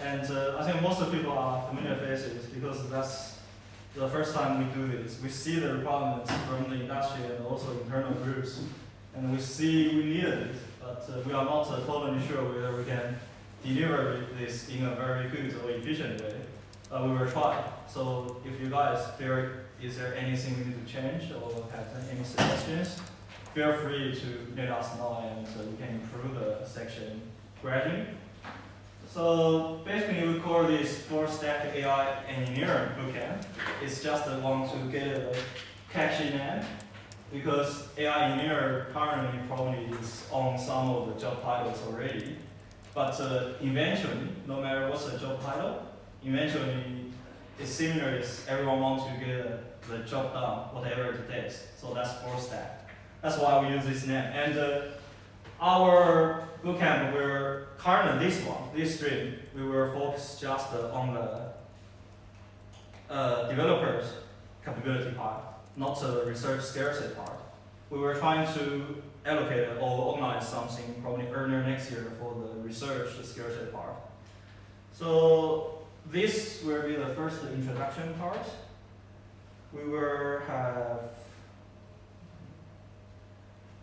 And I think most of the people are familiar faces because that's the first time we do this. We see the requirements from the industry and also internal groups, and we see we needed it, but we are not totally sure whether we can deliver this in a very good or efficient way. We will try. So if you guys feel is there anything we need to change or have any suggestions, feel free to let us know, and we can improve the section gradually. So basically we call this full-stack AI engineer bootcamp. It's just want to get a catchy name because AI engineer currently probably is on some of the job titles already. But eventually, no matter what's the job title, eventually it's similar as everyone wants to get the job done, whatever it takes. So that's full-stack. That's why we use this name. And our bootcamp, we're currently this stream, we will focus just on the developers capability part, not the research scarcity part. We were trying to allocate or organize something probably earlier next year for the research scarcity part. So this will be the first introduction part. We will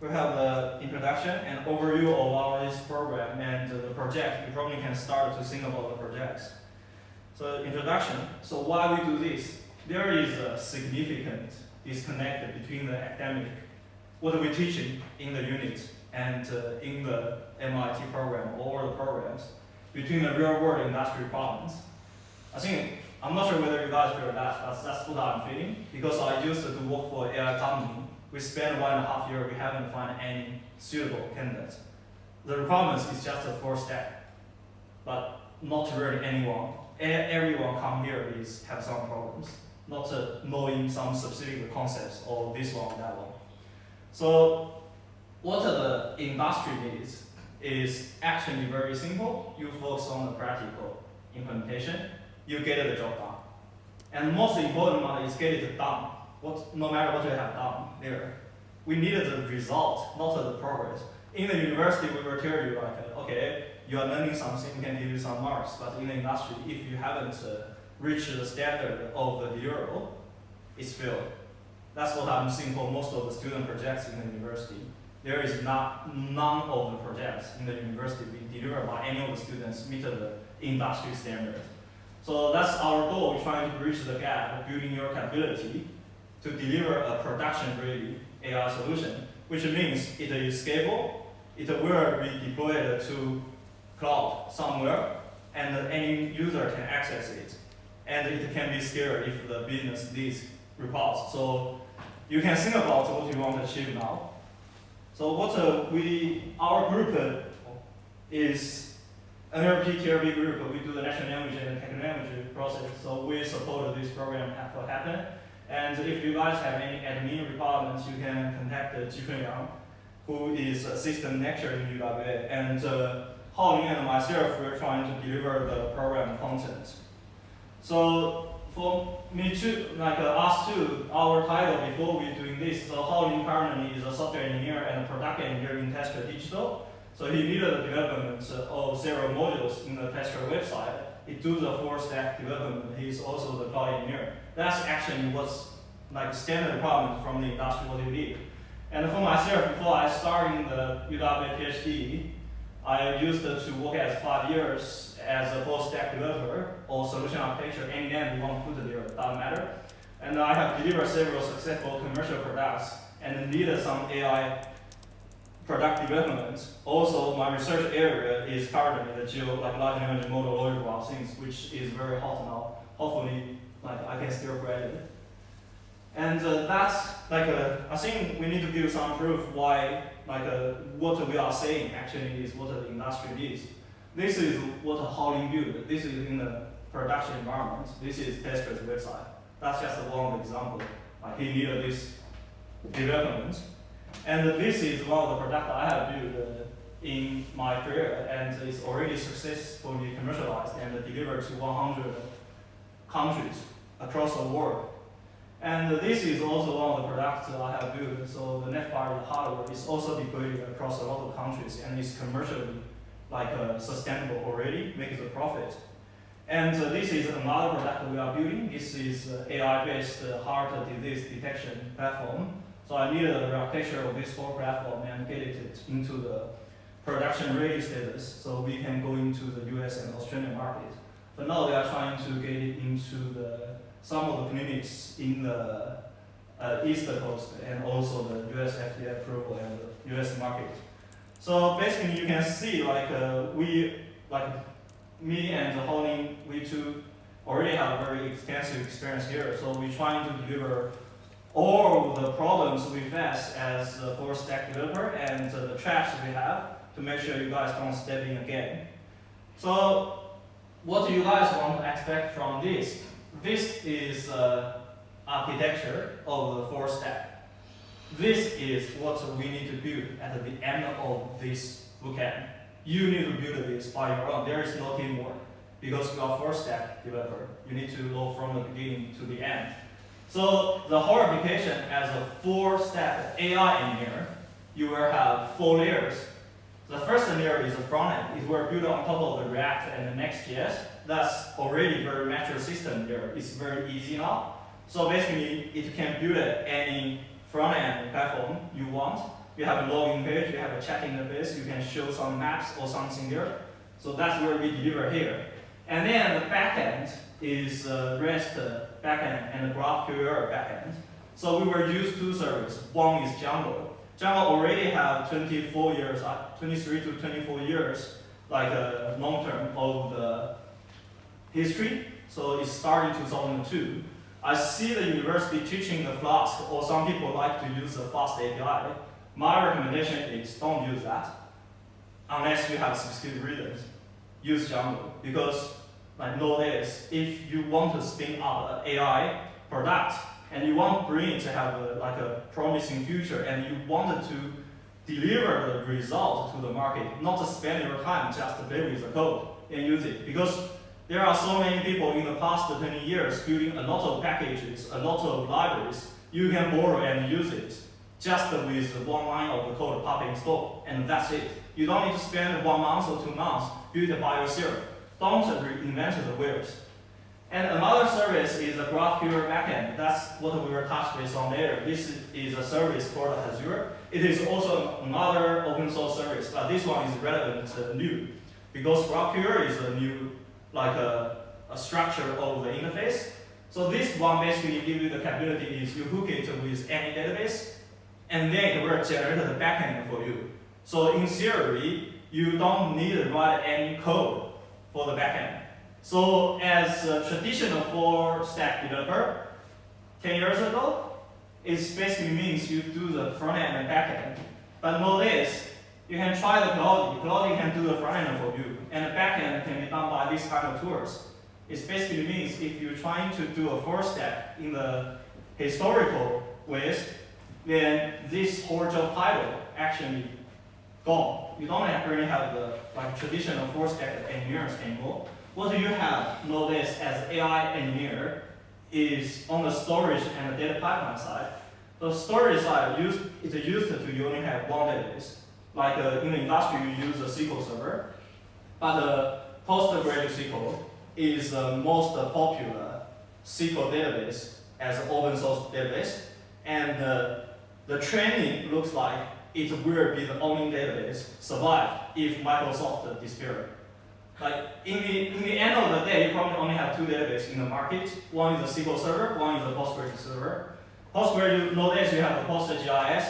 have the introduction and overview of our this program and the project. You probably can start to think about the projects. So introduction. So why we do this? There is a significant disconnect between the academic, what we're teaching in the unit and in the MIT program or the programs, between the real world industry problems. I'm not sure whether you guys feel that, but that's what I'm feeling. Because I used to work for an AI company. We spent 1.5 years, we haven't found any suitable candidates. The requirements is just a full-stack, but not really anyone. Everyone come here have some problems, not knowing some specific concepts or this one or that one. So what the industry needs is actually very simple. You focus on the practical implementation, you get the job done. And the most important one is get it done. No matter what you have done there. We needed the result, not the progress. In the university, we will tell you like, okay, you are learning something, we can give you some marks. But in the industry, if you haven't reached the standard of the deliverable, it's failed. That's what I'm seeing for most of the student projects in the university. There is none of the projects in the university being delivered by any of the students meet the industry standard. So that's our goal. We're trying to bridge the gap of building your capability to deliver a production-ready AI solution, which means it is scalable, it will be deployed to cloud somewhere, and any user can access it. And it can be scaled if the business needs reports. So you can think about what you want to achieve now. So what our group is NLP TRB group. We do the natural language and technical language process. So we support this program for happen. And if you guys have any admin requirements, you can contact Jikun Yang, who is assistant lecturer in UWA. And Haoling and myself, we're trying to deliver the program content. So for me too, like us too, our title before we're doing this, so Haoling currently is a software engineer and a product engineer in Tesla Digital. So he did the development of several modules in the Tesla website. He do the full-stack development. He's also the cloud engineer. That's actually what's like standard requirement from the industry what you need. And for myself, before I started the UWA PhD, I used to work as 5 years as a full-stack developer or solution architecture. Any name you want to put there, doesn't matter. And I have delivered several successful commercial products and needed some AI product development. Also, my research area is currently the large language model logical things, which is very hot now. Hopefully, I can still graduate. And that's I think we need to give some proof why what we are saying actually is what the industry needs. This is what Haoling built. This is in the production environment. This is Tesla's website. That's just one example. He needed this development. And this is one of the products I have built in my career, and it's already successfully commercialized and delivered to 100 countries across the world. And this is also one of the products that I have built. So the next part of the hardware is also deployed across a lot of countries and is commercially sustainable already, makes a profit. And this is another product we are building. This is AI-based heart disease detection platform. So I needed the architecture of this whole platform and get it into the production ready status, so we can go into the US and Australian market. But now we are trying to get it into some of the clinics in the East Coast and also the US FDA approval and the US market. So basically you can see me and Honing, we two already have a very extensive experience here. So we're trying to deliver all the problems we face as a full stack developer and the traps we have to make sure you guys don't step in again. So what do you guys want to expect from this? This is architecture of the full stack. This is what we need to build at the end of this bootcamp. You need to build this by your own. There is no teamwork because you are full stack developer. You need to go from the beginning to the end. So the whole application as a full stack AI engineer, you will have 4 layers. The first layer is the front end. It will build on top of the React and the Next.js. That's already very mature system there. It's very easy now. So basically, it can build any front end platform you want. You have a login page, you have a chat interface, you can show some maps or something there. So that's where we deliver here. And then the backend is REST backend and the GraphQL backend. So we will use 2 services. One is Django. Django already have 23 to 24 years, like long term of the history. So it started in 2002. I see the university teaching the Flask, or some people like to use the Fast API. My recommendation is don't use that unless you have specific reasons. Use Django because nowadays, if you want to spin up an AI product and you want Brain to have a promising future and you wanted to deliver the result to the market, not to spend your time just to play with the code and use it. Because there are so many people in the past 20 years building a lot of packages, a lot of libraries. You can borrow and use it just with 1 line of the code pop install, and that's it. You don't need to spend 1 month or 2 months build it by yourself. Don't reinvent the wheels. And another service is a GraphQL backend. That's what we will touch base on later. This is a service called Azure. It is also another open source service, but this one is relevant new because GraphQL is a new, a structure of the interface. So this one basically gives you the capability is you hook it with any database, and then it will generate the backend for you. So in theory, you don't need to write any code for the backend. So as a traditional full stack developer, 10 years ago, it basically means you do the front end and back end. But nowadays, you can try the Cloudy. Cloudy can do the front end for you, and the back end can be done by these kind of tools. It basically means if you're trying to do a full stack in the historical ways, then this whole job title actually gone. You don't really have the traditional full stack engineers anymore. What you have nowadays as AI engineer is on the storage and the data pipeline side. The storage side is used to you only have one database. In the industry, you use a SQL Server, but PostgreSQL is the most popular SQL database as an open source database, and the training looks like it will be the only database survive if Microsoft disappears. In the end of the day, you probably only have 2 databases in the market. One is the SQL Server, one is the Postgres server. Postgres, nowadays you have the PostGIS.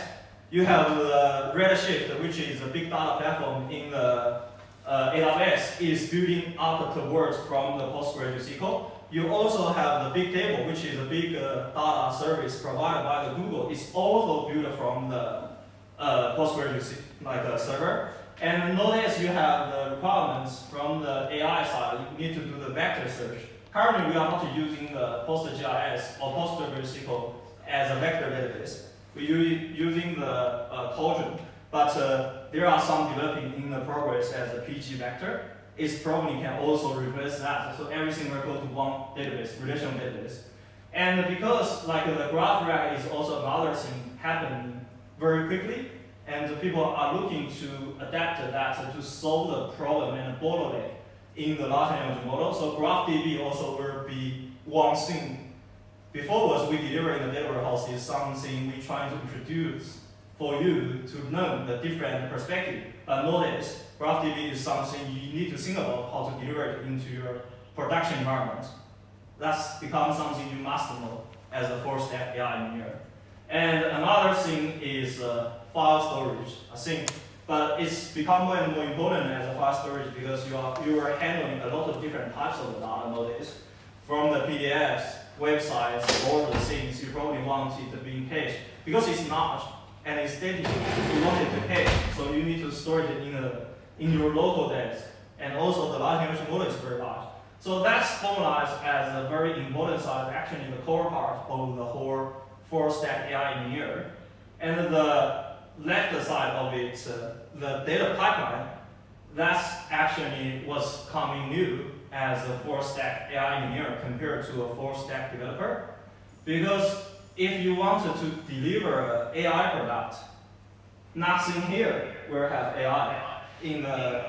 You have the Redshift, which is a big data platform in the AWS, is building up towards from the PostgreSQL. You also have the Big Table, which is a big data service provided by the Google. It's also built from the Postgres server. And nowadays you have the requirements from the AI side. You need to do the vector search. Currently, we are not using the PostGIS or PostgreSQL as a vector database. We're using the Cauldron, but there are some developing in the progress as a PG vector. It probably can also replace that. So everything will go to one database, relational database. And because the GraphRag is also another thing happening very quickly, and people are looking to adapt that to solve the problem and the bottleneck in the large language model. So GraphDB also will be one thing. Before was we deliver in the data warehouse is something we try to introduce for you to learn the different perspective. But nowadays, GraphDB is something you need to think about how to deliver it into your production environment. That's become something you must know as a full-stack AI engineer. And another thing is file storage, I think. But it's become more and more important as a file storage because you are handling a lot of different types of data nowadays. From the PDFs, websites, all the things, you probably want it to be in cache. Because it's large and it's static, you want it to cache. So you need to store it in your local disk. And also the large language model is very large. So that's formalized as a very important side, actually the core part of the whole full-stack AI engineer. And the left side of it, the data pipeline, that's actually what's coming new as a full-stack AI engineer compared to a full-stack developer. Because if you wanted to deliver an AI product, nothing here will have AI in the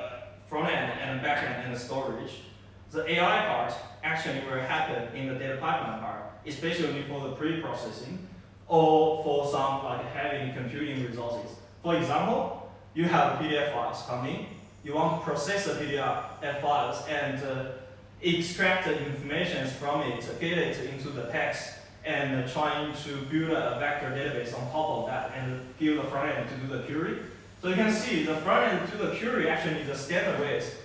front end and back end and the storage. The AI part actually will happen in the data pipeline part, especially for the pre-processing or for some like heavy computing resources. For example, you have PDF files coming, you want to process the PDF files and extract the information from it, get it into the text, and trying to build a vector database on top of that and give the front end to do the query. So you can see the front end to the query actually is a standard ways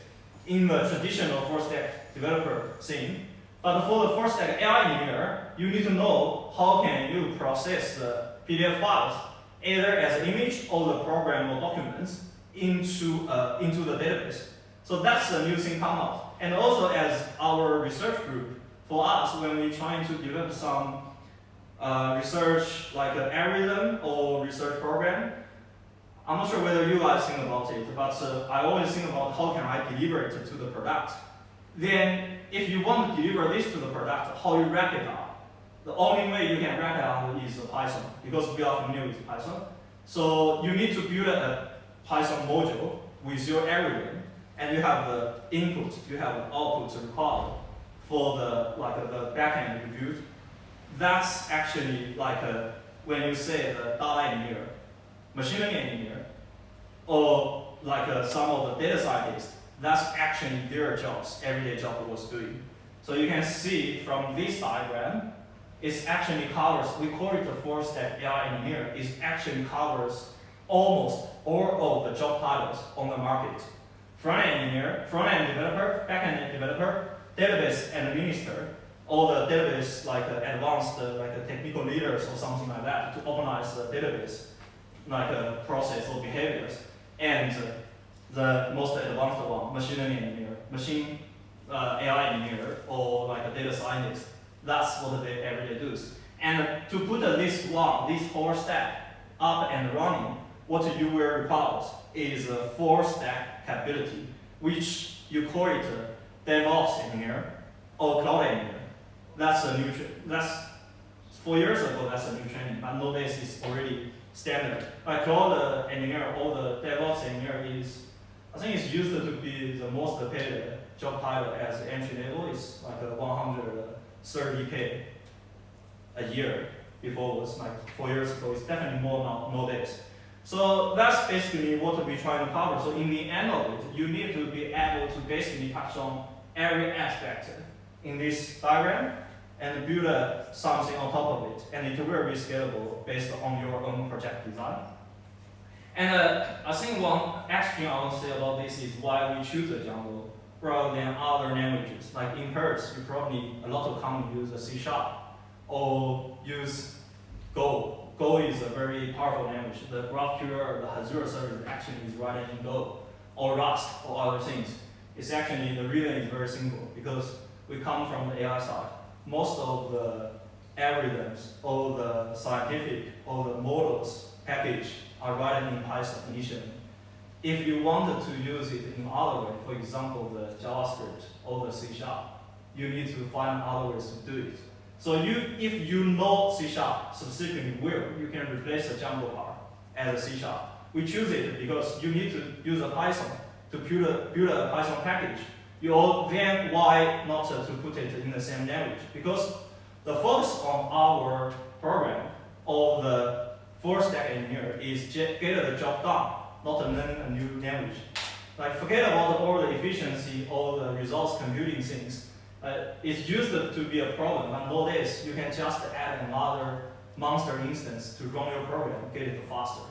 in the traditional full-stack developer thing. But for the full-stack AI engineer, you need to know how can you process the PDF files either as an image or the program or documents into the database. So that's the new thing come out. And also as our research group, for us, when we're trying to develop some research like an algorithm or research program, I'm not sure whether you guys think about it, but I always think about how can I deliver it to the product. Then if you want to deliver this to the product, how you wrap it up? The only way you can wrap it up is Python, because we are familiar with Python. So you need to build a Python module with your algorithm, and you have the input, you have the output required for the backend review. That's actually like when you say the data engineer, machine learning engineer, or like some of the data scientists, that's actually their jobs, everyday job was doing. So you can see from this diagram, it actually covers, we call it the full-stack AI engineer, it actually covers almost all of the job titles on the market. Front-end engineer, front-end developer, back-end developer, database administrator, all the database like advanced technical leaders or something like that to optimize the database like process or behaviors, and the most advanced one, machine learning engineer, machine AI engineer, or like a data scientist. That's what they every day do. And to put this whole stack up and running, what you will require is a full stack capability, which you call it DevOps engineer or cloud engineer. That's a new, that's 4 years ago, that's a new training, but nowadays it's already standard. Like cloud engineer or the DevOps engineer is, I think it's used to be the most paid job title as entry level. It's like 130K a year. Before it was like 4 years ago. It's definitely more now nowadays. So that's basically what we're trying to cover. So in the end of it, you need to be able to basically touch on every aspect in this diagram and build something on top of it. And it will be scalable based on your own project design. And I think one extra thing I want to say about this is why we choose the Django rather than other languages. Like in Perls, you probably, a lot of companies use a C# or use Go. Go is a very powerful language. The GraphQL or the Azure service actually is running in Go, or Rust, or other things. It's actually, the reason is very simple, because we come from the AI side. Most of the algorithms, all the scientific, all the models package are written in Python initially. If you wanted to use it in other way, for example, the JavaScript or the C#, you need to find other ways to do it. So if you know C# specifically well, you can replace the Django part as a C#. We choose it because you need to use a Python to build a Python package. then why not to put it in the same language? Because the focus on our program or the full stack engineer is get the job done, not to learn a new language. Like forget about all the efficiency, all the results computing things. It's used to be a problem, but nowadays you can just add another monster instance to run your program, get it faster.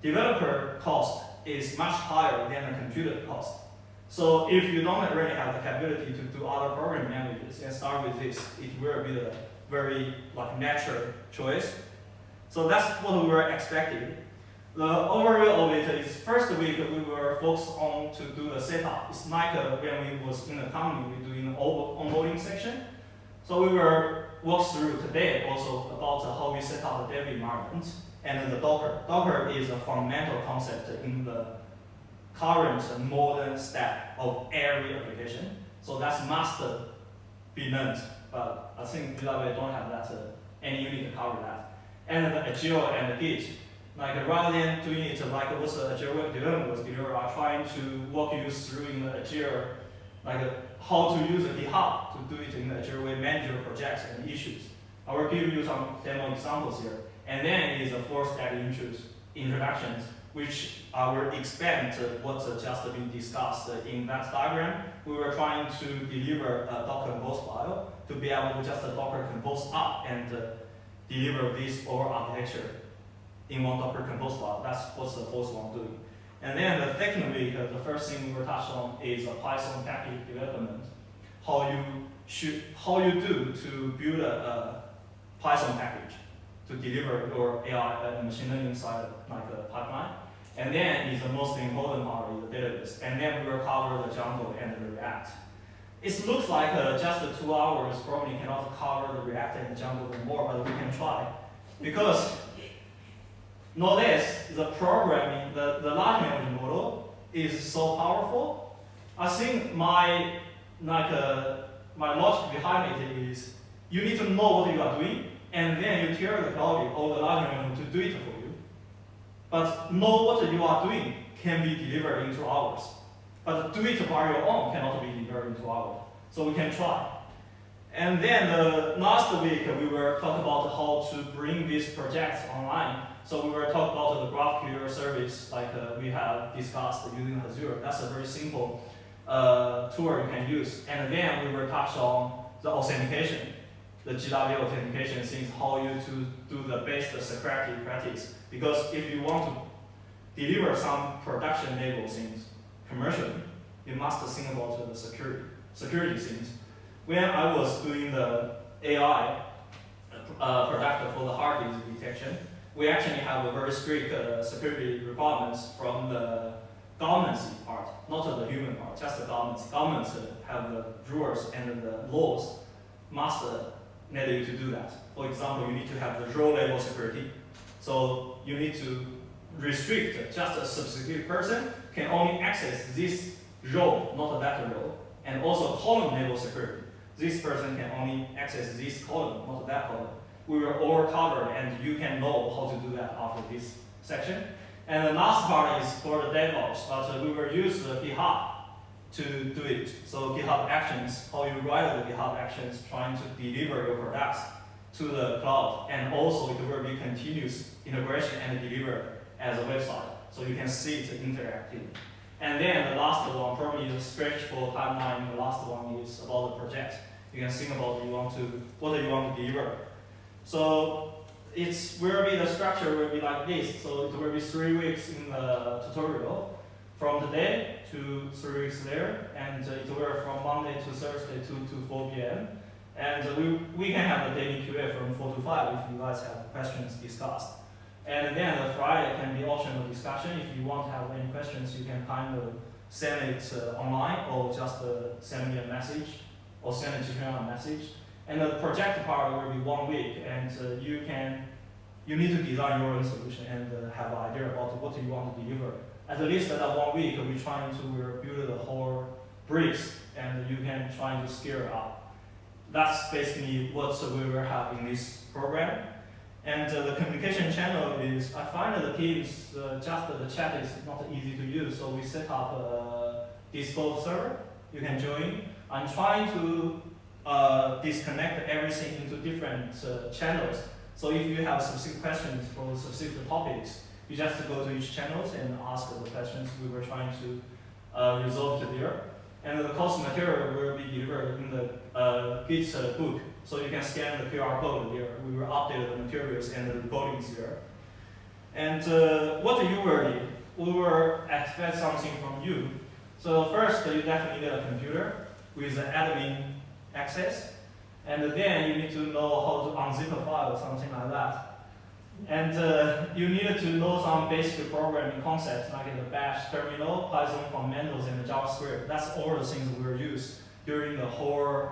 Developer cost is much higher than the computer cost. So if you don't really have the capability to do other programming languages and start with this, it will be a very natural choice. So that's what we were expecting. The overview of it is first week we were focused on to do the setup. It's like when we was in the company, we doing the onboarding section. So we were walk through today also about how we set up the dev environment and the Docker. Docker is a fundamental concept in the current modern stack of every application. So that must be learned. But I think BW don't have that any unit to cover that. And the Agile and the Git. Rather than doing it like what the Agile web development was delivered, are trying to walk you through in the Agile, how to use the GitHub to do it in the Agile way, manage your projects and issues. I will give you some demo examples here. And then it is a full stack introductions, which I will expand what's just been discussed in that diagram. We were trying to deliver a Docker Compose file to be able to just Docker Compose up and deliver this overall architecture in one Docker Compose file. That's what the first one doing. And then the second week, the first thing we will touch on is a Python package development. How you do to build a Python package to deliver your AI and machine learning side a pipeline. And then is the most important part of the database. And then we will cover the Django and the React. It looks like just 2 hours probably cannot cover the React and the Django anymore, but we can try. Because nowadays, the programming, the large language model is so powerful. I think my logic behind it is you need to know what you are doing, and then you tell the cloud or the large language model to do it for you. But know what you are doing can be delivered in 2 hours. But do it by your own cannot be delivered in 2 hours. So we can try. And then the last week we will talk about how to bring these projects online. So we will talk about the GraphQL service like we have discussed using Azure. That's a very simple tool you can use. And then we will touch on the authentication, the GW authentication things, how you to do the best security practice. Because if you want to deliver some production level things commercially, you must think about the security things. When I was doing the AI product for the hard disk detection, we actually have a very strict security requirements from the government part, not the human part, just the government. Governments have the rules and the laws must need you to do that. For example, you need to have the row level security. So you need to restrict just a specific person can only access this row, not that row, and also column level security. This person can only access this column, not that column. We will all cover, and you can know how to do that after this section. And the last part is for the DevOps, but we will use the GitHub to do it. So GitHub Actions, how you write the GitHub Actions, trying to deliver your products to the cloud, and also it will be continuous integration and delivered as a website, so you can see it interactive. And then the last one, probably the stretchable timeline. The last one is about the project. You can think about what you want to deliver. So it will be the structure will be like this. So it will be 3 weeks in the tutorial, from today to 3 weeks later, and it will from Monday to Thursday 2 to 4 p.m. And we can have a daily QA from 4 to 5 if you guys have questions discussed. And then the Friday can be optional discussion. If you want to have any questions, you can kind of send it online, or just send me a message, or send a Gmail message. And the project part will be 1 week, and you need to design your own solution and have an idea about what you want to deliver. At least that 1 week, we're trying to build the whole bricks, and you can try to scale it up. That's basically what we will have in this program. And the communication channel is, I find the Teams, just the chat is not easy to use, so we set up a Discord server. you can join. I'm trying to disconnect everything into different channels. So if you have specific questions for specific topics, you just go to each channel and ask the questions we were trying to resolve there. And the course material will be delivered in the Git book. So you can scan the QR code there. We will update the materials and the recordings there. And what you will need, we will expect something from you. So first, you definitely need a computer with admin access. And then you need to know how to unzip a file, something like that. And you need to know some basic programming concepts like the Bash terminal, Python fundamentals, and the JavaScript. That's all the things we will use during the whole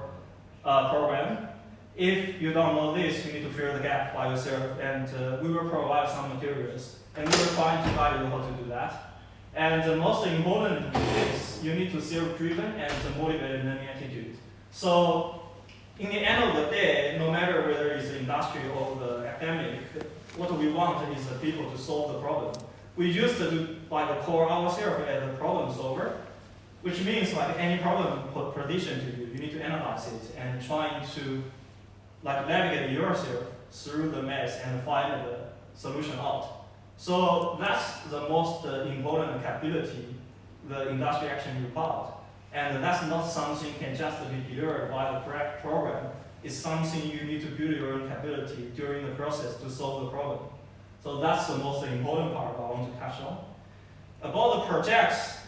program. If you don't know this, you need to fill the gap by yourself, and we will provide some materials. And we will try to guide you how to do that. And the most important is you need to self-driven and motivated learning attitude. So in the end of the day, no matter whether it's the industry or the academic, what we want is the people to solve the problem. We used to do by the core ourselves as a problem solver, which means like any problem put prediction to you, you need to analyze it and trying to like navigate yourself through the mess and find the solution out. So that's the most important capability the industry actually requires. And that's not something can just be delivered by the correct program. It's something you need to build your own capability during the process to solve the problem. So that's the most important part I want to touch on. About the projects,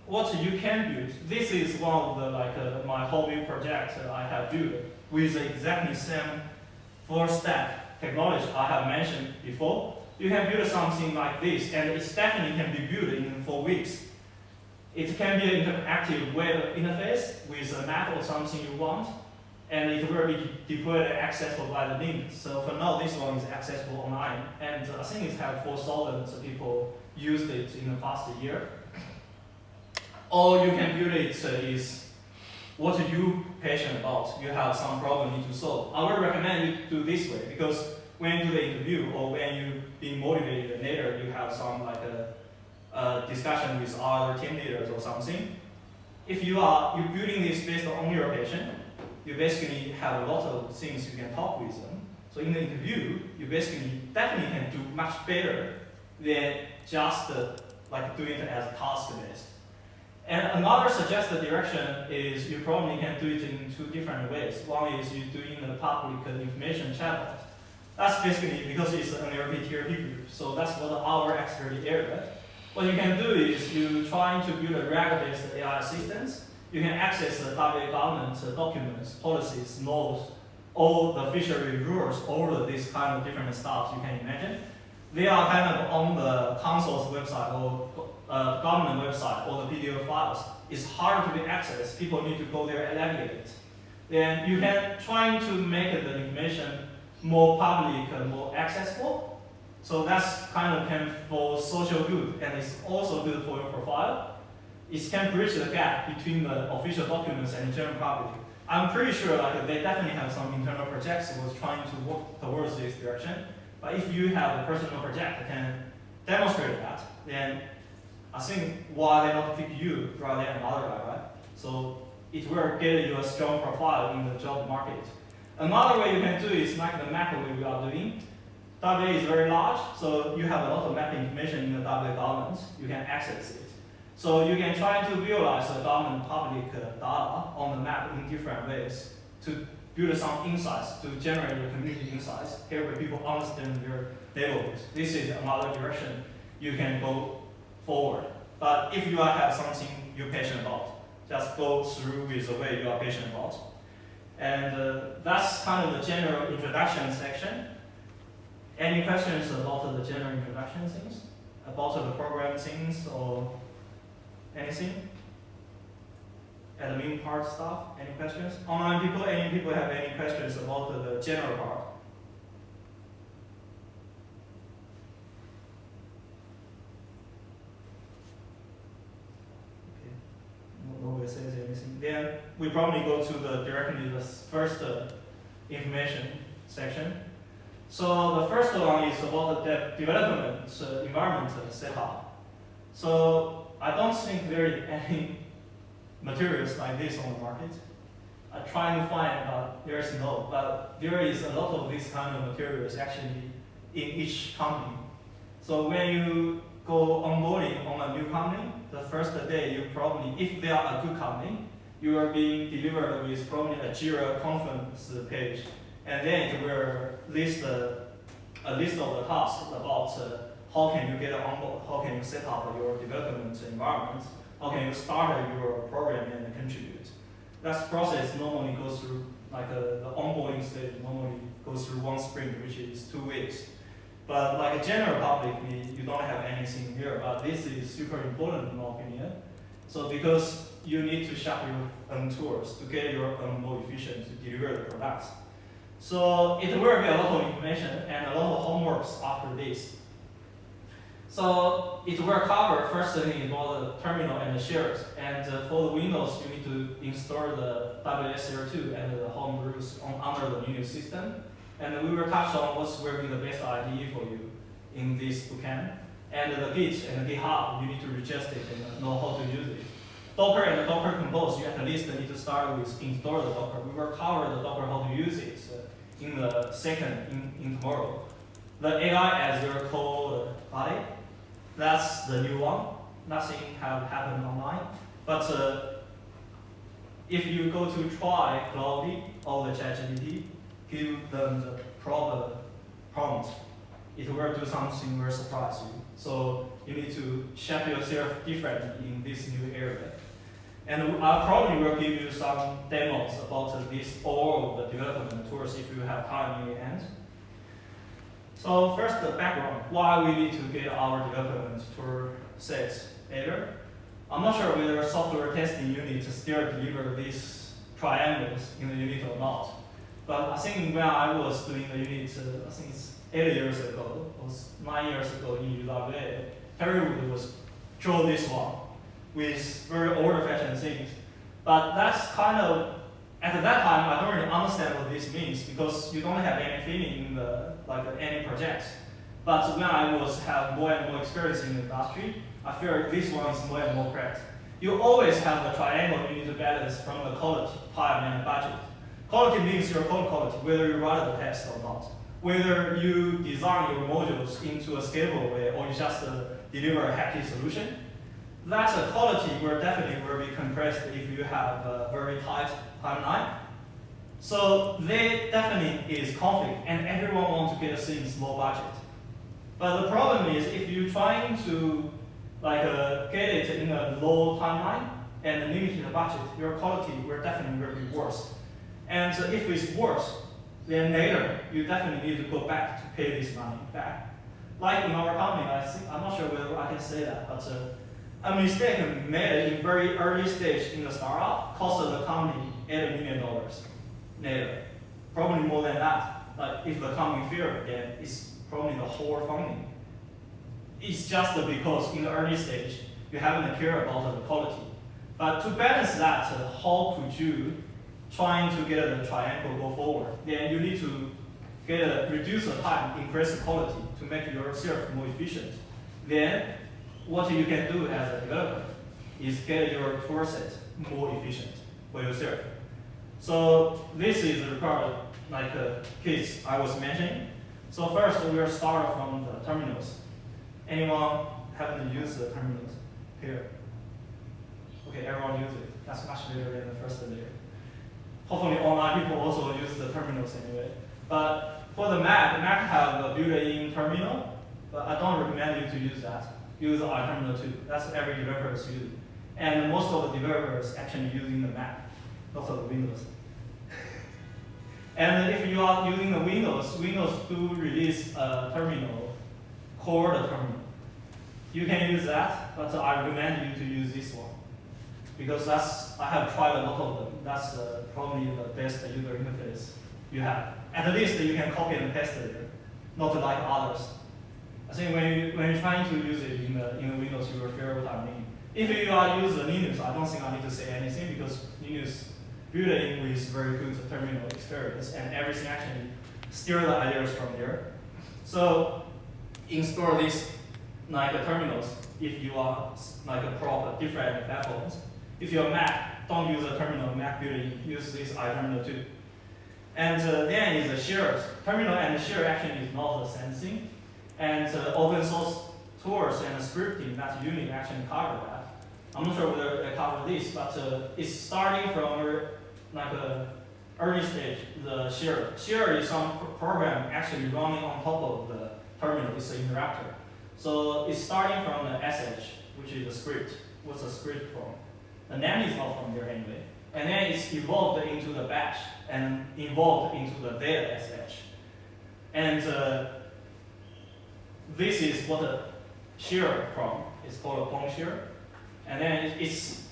what you can build. This is one of the my hobby project I have built with the exactly same full stack technology I have mentioned before. You can build something like this, and it definitely can be built in 4 weeks. It can be an interactive web interface with a map or something you want, and it will be deployed and accessible by the link. So for now, this one is accessible online, and I think it has 4,000 people used it in the past year. Or you can build it is what you passionate about. You have some problem you need to solve. I would recommend you do this way, because when you do the interview or when you be motivated later, you have some discussion with other team leaders or something. If you're building this based on your passion, you basically have a lot of things you can talk with them. So in the interview, you basically definitely can do much better than just doing it as task based. And another suggested direction is you probably can do it in 2 different ways. One is you doing the public information chatbot. That's basically because it's an LPTRP group, so that's what our expertise area. What you can do is you trying to build a RAG-based AI assistant. You can access the WA government documents, policies, laws, all the fishery rules, all of these kind of different stuff you can imagine. They are kind of on the council's website or government website or the PDF files. It's hard to be accessed. People need to go there and navigate it. Then you can try to make the information more public and more accessible. So that's kind of can for social good, and it's also good for your profile. It can bridge the gap between the official documents and the general public. I'm pretty sure they definitely have some internal projects that was trying to work towards this direction. But if you have a personal project that can demonstrate that, then I think why they not pick you rather than another guy, right? So it will get you a strong profile in the job market. Another way you can do is like the map we are doing. WA is very large, so you have a lot of map information in the WA government. You can access it. So you can try to visualize the government public data on the map in different ways to build some insights, to generate the community insights, help people understand their neighborhoods. This is another direction you can go forward. But if you have something you're passionate about, just go through with the way you are passionate about. And that's kind of the general introduction section. Any questions about the general introduction things? About the program things or anything? Admin part stuff? Any questions? Online people, any people have any questions about the general part? Okay. Nobody says anything. Then we probably go to directly the first information section. So the first one is about the development environment setup. So I don't think there is any materials like this on the market. I try to find, there is no, but there is a lot of this kind of materials actually in each company. So when you go onboarding on a new company, the first day you probably, if they are a good company, you are being delivered with probably a Jira conference page, and then it will list a list of the tasks about how can you get on board, how can you set up your development environment, how can you start your program and contribute. That process normally goes through, like the onboarding stage normally goes through one sprint, which is 2 weeks. But like a general public, you don't have anything here, but this is super important in my opinion. So because you need to shape your own tools to get your own more efficient to deliver the products. So it will be a lot of information and a lot of homeworks after this. So it will cover first thing about the terminal and the shares. And for the Windows, you need to install the WSL2 and the home rules under the Linux system. And we will touch on what will be the best IDE for you in this bootcamp. And the Git and the GitHub, you need to register it and know how to use it. Docker and the Docker Compose, you at least need to start with install the Docker. We will cover the Docker how to use it in the second, in tomorrow. The AI as your code body, that's the new one. Nothing have happened online. But if you go to try Cloudy or the ChatGPT, give them the proper prompt, it will do something will surprise you. So you need to shape yourself differently in this new area. And I probably will give you some demos about this all of the development tools if you have time in the end. So first, the background, why we need to get our development tool sets better. I'm not sure whether software testing unit still deliver these triangles in the unit or not. But I think when I was doing the unit, I think it's 8 years ago, or 9 years ago in UWA, Terry Wood was draw this one with very old-fashioned things. But that's kind of, at that time, I don't really understand what this means because you don't have any feeling in the, like any projects. But when I have more and more experience in the industry, I feel this one is more and more correct. You always have the triangle you need to balance from the quality, time, and budget. Quality means your code quality, whether you write the test or not. Whether you design your modules into a scalable way or you just deliver a happy solution. That quality will definitely be compressed if you have a very tight timeline. So there definitely is conflict and everyone wants to get things low budget. But the problem is if you're trying to get it in a low timeline and limited budget, your quality will definitely be worse. And if it's worse, then later you definitely need to go back to pay this money back. Like in our company, I'm not sure whether I can say that, but a mistake made in very early stage in the startup costed the company $8 million later. Probably more than that. But if the company failed, then it's probably the whole funding. It's just because in the early stage, you haven't cared about the quality. But to balance that, how could you trying to get the triangle go forward? Then you need to reduce the time, increase the quality to make yourself more efficient. Then what you can do as a developer is get your tool set more efficient for yourself. So this is required like case I was mentioning. So first we will start from the terminals. Anyone haven't used the terminals here? Okay, everyone use it. That's much better than the first layer. Hopefully online people also use the terminals anyway. But for the Mac have a built-in terminal, but I don't recommend you to use that. Use iTerminal 2. That's every developer is using. And most of the developers actually using the Mac, not the Windows. And if you are using the Windows do release a terminal called the terminal. You can use that, but I recommend you to use this one. Because I have tried a lot of them. That's probably the best user interface you have. At least you can copy and paste it, not like others. I think when you're trying to use it in the Windows, you will figure what I mean. If you are using Linux, I don't think I need to say anything because Linux built in with very good terminal experience and everything actually steal the ideas from there. So install these terminals if you are different platforms. If you're Mac, Mac. Don't use a terminal Mac built-in. Use this iTerminal 2. And then is the shares. Terminal and share actually is not the same thing. And open source tools and scripting that Unity actually cover that. I'm not sure whether they cover this, but it's starting from like a early stage, the share. Share is some program actually running on top of the terminal. It's an interactor. So it's starting from the SH, which is the script. What's the script from? The name is not from there anyway. And then it's evolved into the bash and evolved into the data SH. And this is what the share from. It's called a Pong share. And then it's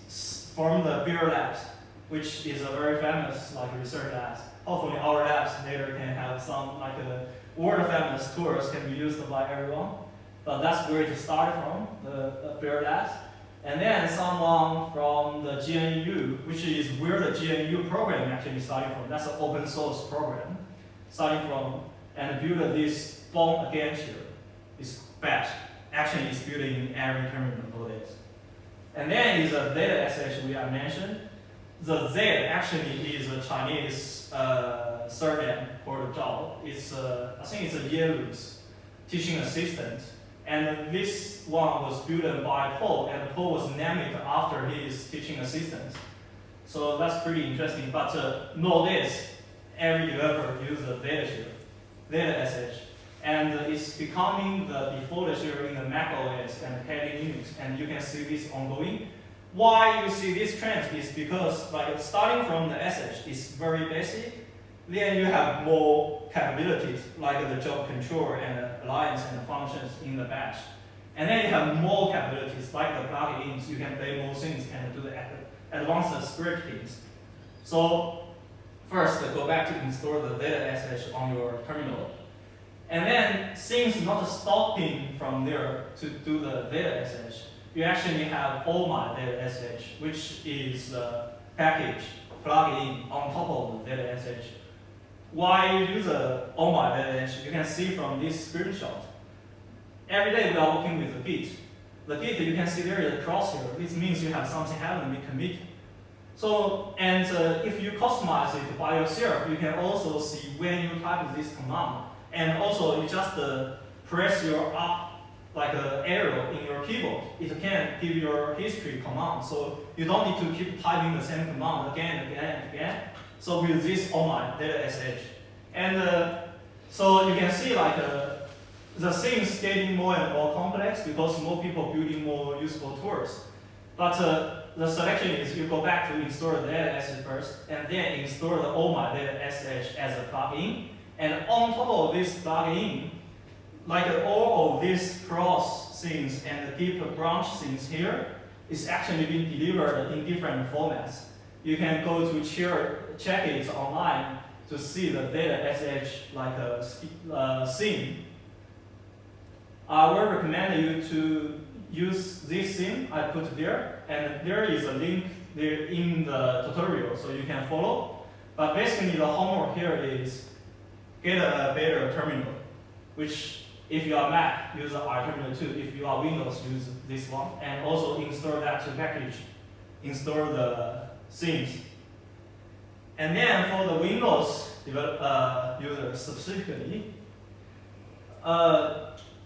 from the Beer Labs, which is a very famous like research labs. Hopefully our labs later can have some like world famous tools can be used by everyone. But that's where it started from, the Beer Labs. And then someone from the GNU, which is where the GNU program actually started from. That's an open source program, starting from, and built this Bone again share, this bash. Actually, it's built in every terminal nowadays. And then is a data SH we have mentioned. The Z actually is a Chinese surname called Zhao. It's I think it's a Yellows teaching assistant. And this one was built by Paul, and Paul was named after his teaching assistant. So that's pretty interesting. But nowadays, every developer uses a data share, data SH. And it's becoming the default share in the Mac OS and Kali Linux, and you can see this ongoing. Why you see this trend is because like starting from the SH is very basic. Then you have more capabilities like the job control and alliance and the functions in the bash. And then you have more capabilities like the plugins. You can play more things and do the advanced scriptings. So first, go back to install the data SH on your terminal. And then things not stopping from there to do the data SH. You actually have all my data SH, which is a package plugin on top of the data SH. Why you use all my data SH? You can see from this screenshot. Every day we are working with the Git. The Git, you can see there is a crosshair. This means you have something haven't been committed. So, and if you customize it by yourself, you can also see when you type this command. And also, you just press your up like an arrow in your keyboard. It can give your history command. So you don't need to keep typing the same command again and again and again. So with this all my data SH. And so you can see like the things getting more and more complex because more people building more useful tools. But the selection is you go back to install the data SH first, and then install the all my data SH as a plugin. And on top of this plugin, like all of these cross things and the deep branch things here is actually being delivered in different formats. You can go to check it online to see the data SH like a theme. I will recommend you to use this theme I put there, and there is a link there in the tutorial so you can follow. But basically the homework here is get a better terminal, which if you are Mac, use the iTerminal 2. If you are Windows, use this one. And also install that to package, install the themes. And then for the Windows user specifically,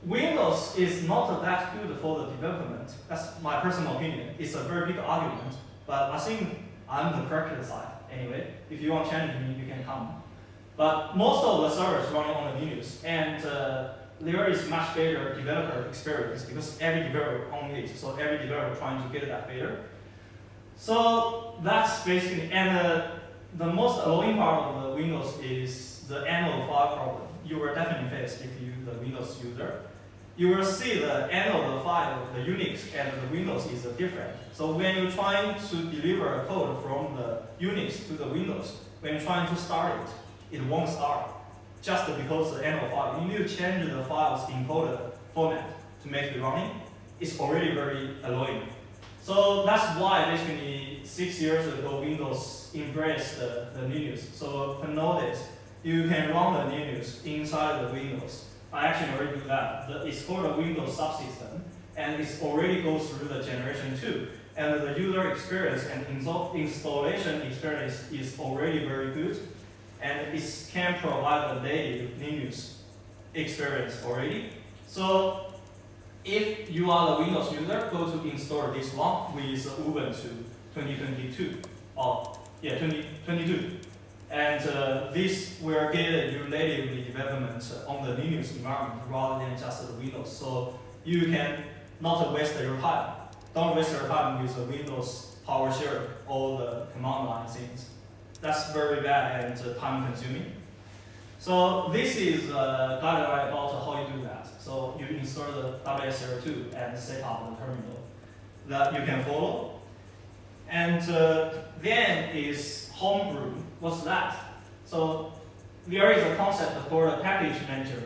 Windows is not that good for the development. That's my personal opinion. It's a very big argument, but I think I'm the practical side. Anyway, if you want to challenge me, you can come. But most of the servers running on the Linux, and there is much better developer experience because every developer on it. So every developer trying to get that better. So that's basically, and the most annoying part of the Windows is the end of the file problem. You will definitely face if you the Windows user. You will see the end of the file of the Unix and the Windows is different. So when you're trying to deliver a code from the Unix to the Windows, when you're trying to start it, it won't start. Just because the end of file. You need to change the file's encoder format to make it running. It's already very annoying. So that's why basically 6 years ago Windows embraced the Linux. So for nowadays, you can run the Linux inside the Windows. I actually already do that. It's called a Windows subsystem, and it already goes through the generation 2. and the user experience and installation experience is already very good, and it can provide the native Linux experience already. So if you are the Windows user, go to install this one with Ubuntu 2022, 2022. And this will get you native development on the Linux environment rather than just the Windows. So you can not waste your time. Don't waste your time with the Windows PowerShell or the command line things. That's very bad and time consuming. So this is a guideline about how you do that. So you install the WSL2 and set up the terminal that you can follow. And then is homebrew. What's that? So there is a concept called a package manager.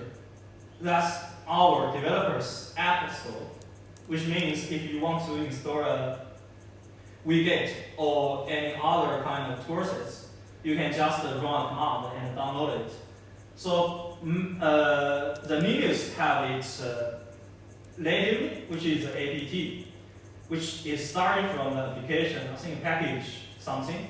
That's our developers app store, which means if you want to install a widget or any other kind of tools, you can just run a command and download it. So the Linux have its native, which is apt, which is starting from the application, I think package something.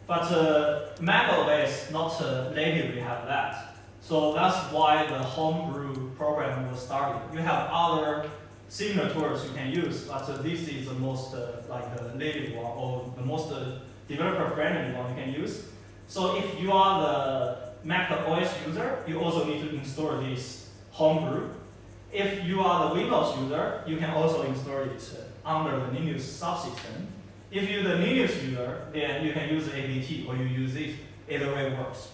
But Mac OS not natively have that. So that's why the homebrew program was started. You have other similar tools you can use, but this is the most native one or the most developer-friendly one you can use. So if you are the Mac OS user, you also need to install this homebrew. If you are the Windows user, you can also install it under the Linux subsystem. If you're the Linux user, then you can use apt or you use it. Either way works.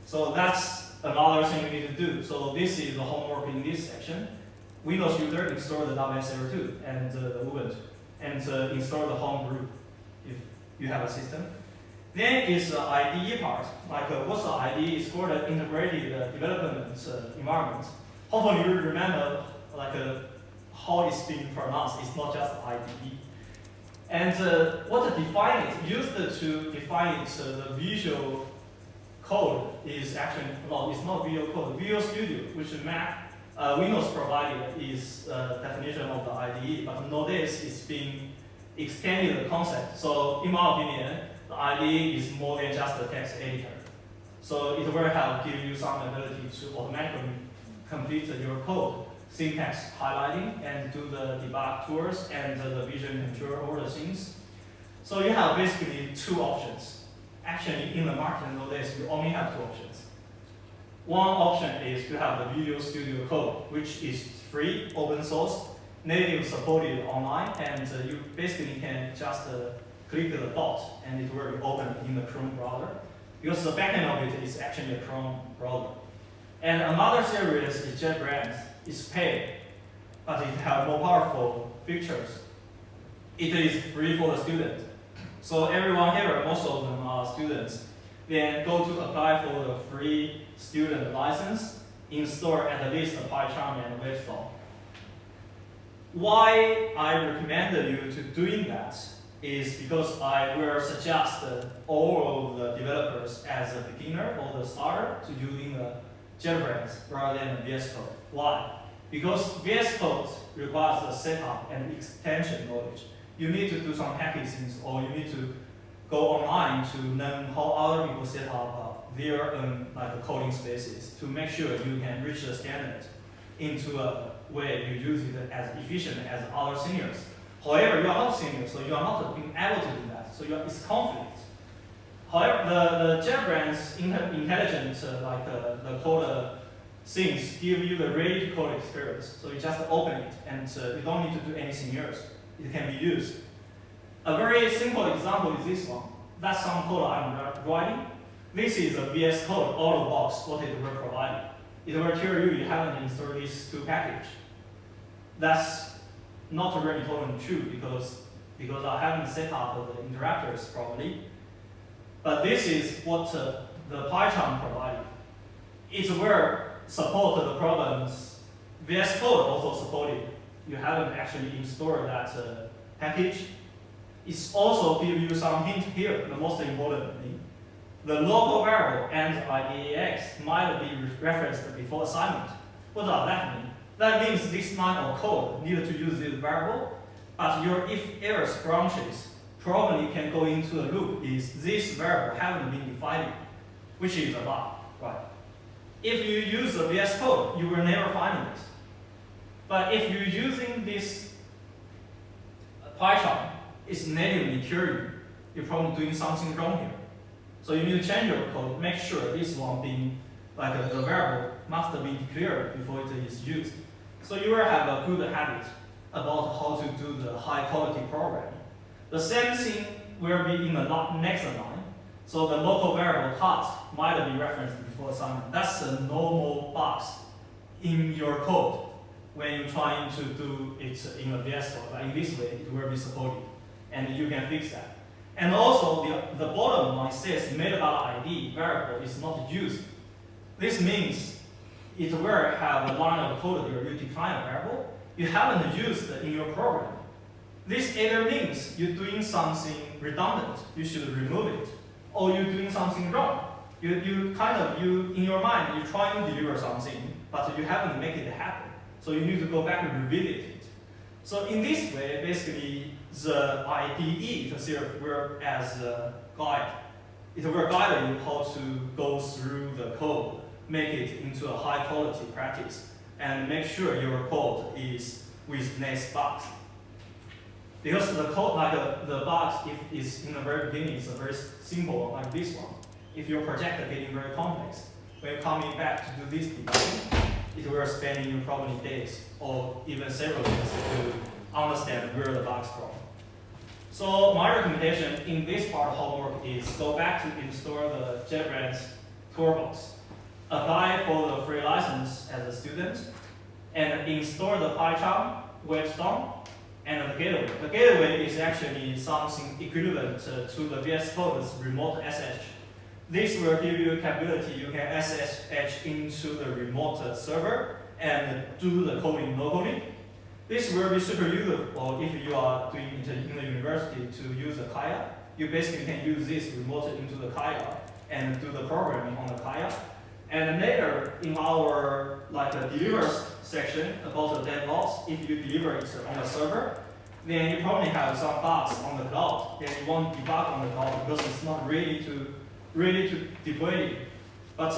So that's another thing you need to do. So this is the homework in this section. Windows user, install the WSL2 and the Ubuntu, and install the homebrew if you have a system. Then is the IDE part. What's the IDE? It's called an integrated development environment. Hopefully you remember how it's being pronounced. It's not just IDE. And what to define it? Used to define it, the visual code is actually, no, it's not visual code. Visual Studio, which Mac, Windows provided, is definition of the IDE, but nowadays it's being extended the concept. So in my opinion, the IDE is more than just a text editor. So it will help give you some ability to automatically complete your code, syntax highlighting, and do the debug tools and the vision control, all the things. So you have basically two options. Actually, in the market nowadays, you only have two options. One option is to have the Visual Studio Code, which is free, open source, native supported online, and you basically can just click the dot and it will open in the Chrome browser. Because the backend of it is actually a Chrome browser. And another series is JetBrains. It's paid, but it has more powerful features. It is free for the student. So everyone here, most of them are students, then go to apply for the free student license, install at least a PyCharm and WebStorm. Why I recommend you to doing that is because I will suggest all of the developers as a beginner or the starter to using the JetBrains rather than the VS Code. Why? Because VS Code requires the setup and extension knowledge. You need to do some hackings or you need to go online to learn how other people set up their coding spaces to make sure you can reach the standard into a way you use it as efficient as other seniors. However, you are not senior, so you are not being able to do that. So it's conflict. However, the JetBrains intelligent the code things give you the ready to code experience. So you just open it and you don't need to do anything else. It can be used. A very simple example is this one. That's some code I'm writing. This is a VS Code out of the box, what it will provide. It will tell you haven't installed these two packages. That's not really totally true because I haven't set up the interactors properly. But this is what the PyCharm provided. It will support the problems VS Code also supported. You haven't actually installed that package. It's also give you some hint here, the most important thing. The local variable and IDEX might be referenced before assignment. What does that mean? That means this line of code needed to use this variable, But your if-else branches probably can go into a loop is this variable haven't been defined, which is a bug, right? If you use the VS Code, you will never find it. But if you're using this Python, it's natively curing. You're probably doing something wrong here. So you need to change your code, make sure this one being, like the variable must be declared before it is used. So you will have a good habit about how to do the high quality programming. The same thing will be in the next line. So the local variable task might be referenced before assignment. That's the normal box in your code when you're trying to do it in a VS Code. Like in this way, it will be supported, and you can fix that. And also, the bottom line says meta.id variable is not used. This means it will have a line of code where you decline a variable you haven't used in your program. This either means you're doing something redundant, you should remove it, or you're doing something wrong. You in your mind, you're trying to deliver something, but you haven't made it happen. So you need to go back and revisit it. So in this way, basically, the IDE itself will as a guide. It will guide you how to go through the code, make it into a high quality practice, and make sure your code is with nice bugs. Because the code, like the bugs, if it's in the very beginning, it's a very simple like this one. If your project is getting very complex, when you're coming back to do this debugging, it will spend you probably days or even several days to understand where the bugs from. So my recommendation in this part of homework is go back to install the JetBrains toolbox, apply for the free license as a student, and install the PyCharm, Webstone, and the gateway. The gateway is actually something equivalent to the VS Code's remote SSH. This will give you a capability you can SSH into the remote server and do the coding locally. This will be super useful if you are doing it in the university to use a Kaya. You basically can use this remote into the Kaya and do the programming on the Kaya. And later in our deliver section about the DevOps, if you deliver it on the server, then you probably have some bugs on the cloud. Then you want to debug on the cloud because it's not ready to deploy it. But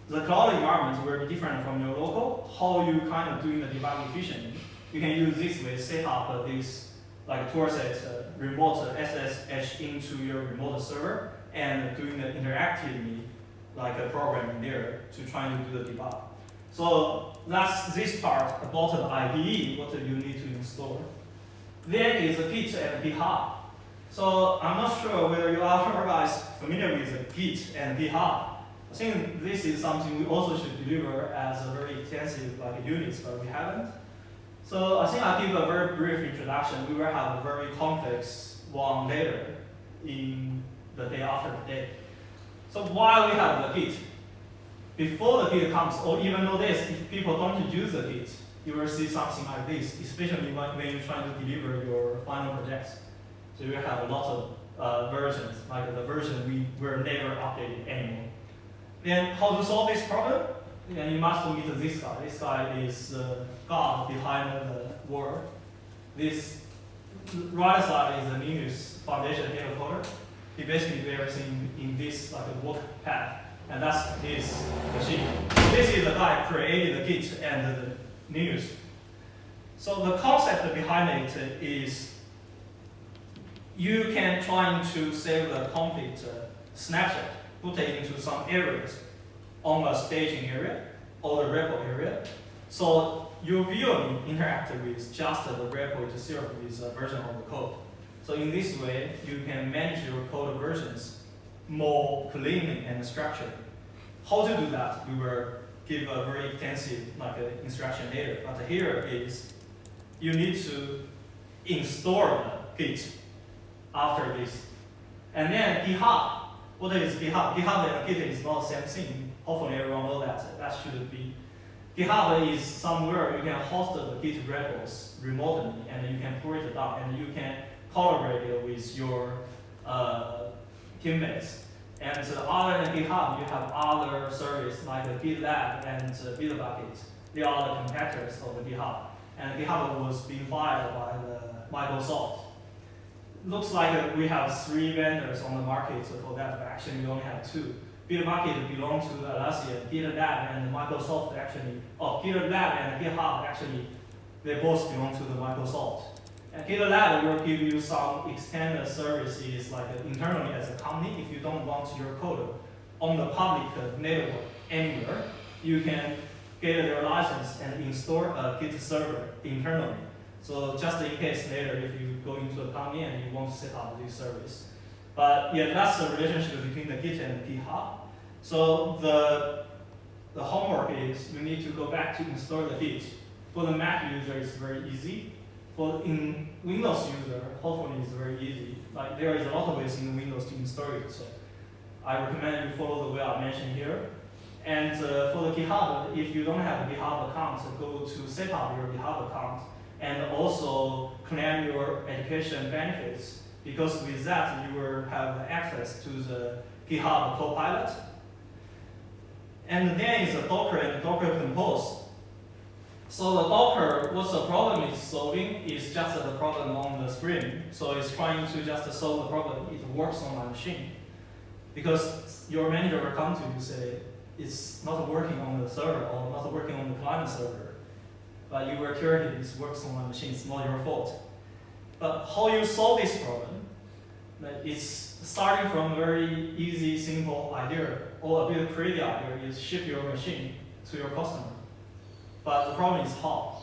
the cloud environment will be different from your local. How you kind of doing the debug efficiently? You can use this way, set up this toolset remote SSH into your remote server and doing the interactively a programming there to try to do the debug. So that's this part about the IDE, what you need to install. Then is the Git and GitHub. So I'm not sure whether you are guys familiar with Git and GitHub. I think this is something we also should deliver as a very intensive units, but we haven't. So I think I'll give a very brief introduction. We will have a very complex one later in the day after the day. So why we have the Git? Before the Git comes, or even nowadays, if people don't use the Git, you will see something like this, especially when you're trying to deliver your final projects. So you will have a lot of versions, like the version we were never updated anymore. Then how to solve this problem? Then you must meet this guy. This guy is God behind the world. This right side is the Linux Foundation data coder. He basically do everything in this work path, and that's his machine. This is the guy who created the Git and the Linux. So the concept behind it is you can try to save the complete snapshot, put it into some areas on the staging area or the repo area. So you will interact with just the repo itself with a version of the code. So in this way, you can manage your code versions more cleanly and structured. How to do that, we will give a very intensive instruction later. But here is, you need to install the Git after this. And then GitHub. What is GitHub? GitHub and Git is not the same thing. Hopefully everyone knows that. That should be. GitHub is somewhere you can host the Git repos remotely, and you can pull it down, and you can collaborate with your teammates. And other than GitHub, you have other services like GitLab and Bitbucket. They are the competitors of the GitHub. And GitHub was being bought by the Microsoft. Looks like we have 3 vendors on the market for that, but actually we only have 2. Bitbucket belongs to Atlassian, GitLab and Microsoft actually, GitLab and GitHub actually, they both belong to the Microsoft. And GitLab will give you some extended services like internally as a company. If you don't want your code on the public network anywhere, you can get their license and install a Git server internally. So just in case later if you go into a company and you want to set up this service. But yeah, that's the relationship between the Git and GitHub. So the homework is you need to go back to install the Git. For the Mac user, it's very easy. For in Windows user, hopefully it's very easy. Like there is a lot of ways in Windows to install it. So I recommend you follow the way I mentioned here. And for the GitHub, if you don't have a GitHub account, go to set up your GitHub account and also claim your education benefits, because with that you will have access to the GitHub Copilot. And then is the Docker and Docker Compose. So the Docker, what's the problem it's solving is just the problem on the screen. So it's trying to just solve the problem. It works on my machine. Because your manager will come to you and say, it's not working on the server or not working on the client server. But you were curious, it works on my machine, it's not your fault. But how you solve this problem, it's starting from a very easy, simple idea, or a bit crazy idea is ship your machine to your customer. But the problem is how.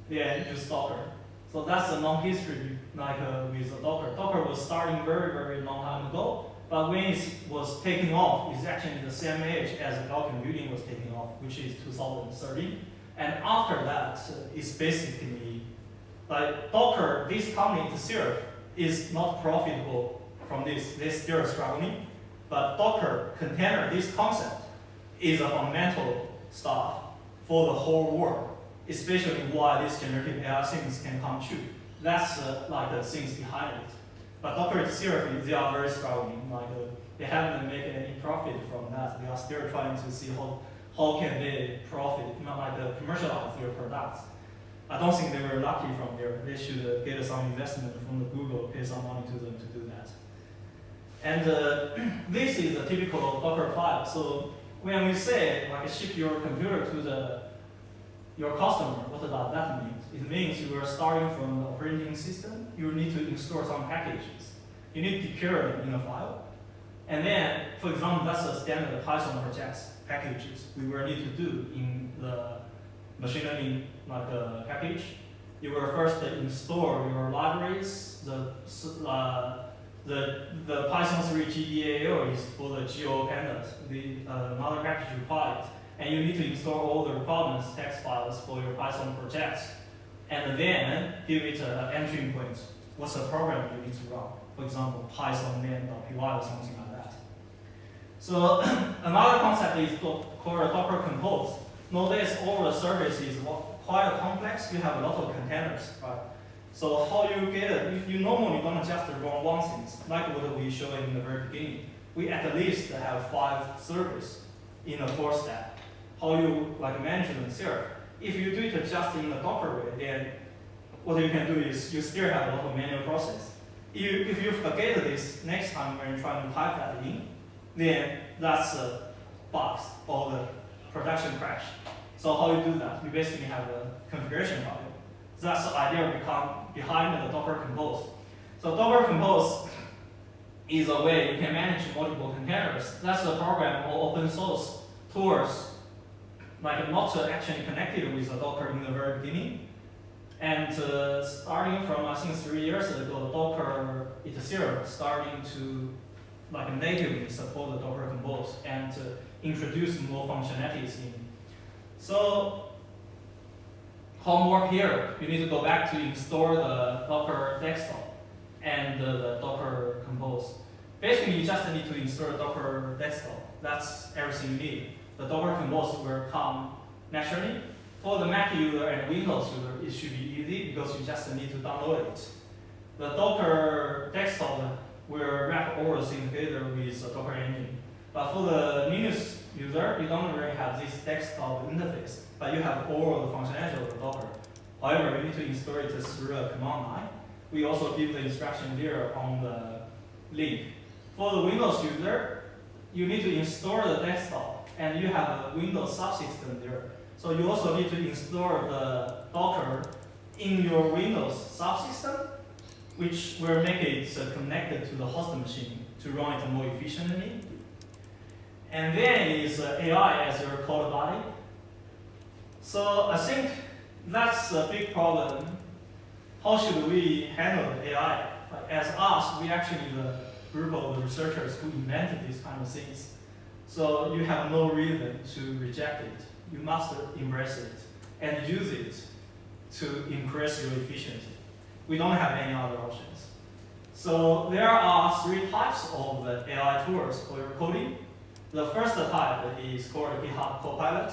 Then use Docker. So that's a long history like with the Docker. Docker was starting very, very long time ago, but when it was taking off, it's actually the same age as cloud computing was taking off, which is 2013. And after that, it's basically like Docker, this company itself is not profitable from this. They're still struggling. But Docker container, this concept, is a fundamental stuff for the whole world, especially why these generative AI things can come true. That's like the things behind it. But Docker itself, they are very struggling. Like they haven't made any profit from that. They are still trying to see how can they profit, like commercialize their products. I don't think they were lucky from there. They should get some investment from the Google, pay some money to them to do that. And this is a typical Docker file. So when we say like ship your computer to your customer, what does that mean? It means you are starting from the operating system. You need to install some packages. You need to declare them in a file. And then, for example, that's a standard Python projects packages we will need to do in the machine learning package. You will first install your libraries. The Python 3 GDAL is for the geo pandas. Another package required. And you need to install all the requirements text files for your Python projects. And then give it an entry point. What's the program you need to run? For example, Python main.py or something like that. So another concept is called Docker Compose. Nowadays, all the service is quite complex. You have a lot of containers, right? So how you get it? You normally don't just run one thing, like what we showed in the very beginning. We at least have 5 servers in a 4 step. How you manage them here? If you do it just in the Docker way, then what you can do is you still have a lot of manual process. If you forget this next time when you're trying to type that in, then that's a bug or the production crash. So how you do that? You basically have a configuration file. That's the idea behind the Docker Compose. So Docker Compose is a way you can manage multiple containers. That's the program or open source tools, like not actually connected with the Docker in the very beginning. And starting from, I think, 3 years ago, Docker itself starting to natively support the Docker Compose and introduce more functionalities in. So homework here, you need to go back to install the Docker desktop and the Docker Compose. Basically, you just need to install Docker desktop. That's everything you need. The Docker Compose will come naturally. For the Mac user and Windows user, it should be easy because you just need to download it. The Docker desktop will wrap all the things together with the Docker engine. But for the Linux user, you don't really have this desktop interface, but you have all the functionality of the Docker. However, you need to install it through a command line. we also give the instruction there on the link. For the Windows user, you need to install the desktop, and you have a Windows subsystem there. So you also need to install the Docker in your Windows subsystem, which will make it connected to the host machine to run it more efficiently. And then is AI as your code body. So I think that's a big problem. How should we handle AI? As us, we actually the group of the researchers who invented these kind of things. So you have no reason to reject it. You must embrace it and use it to increase your efficiency. We don't have any other options. So there are 3 types of AI tools for your coding. The first type is called GitHub Copilot.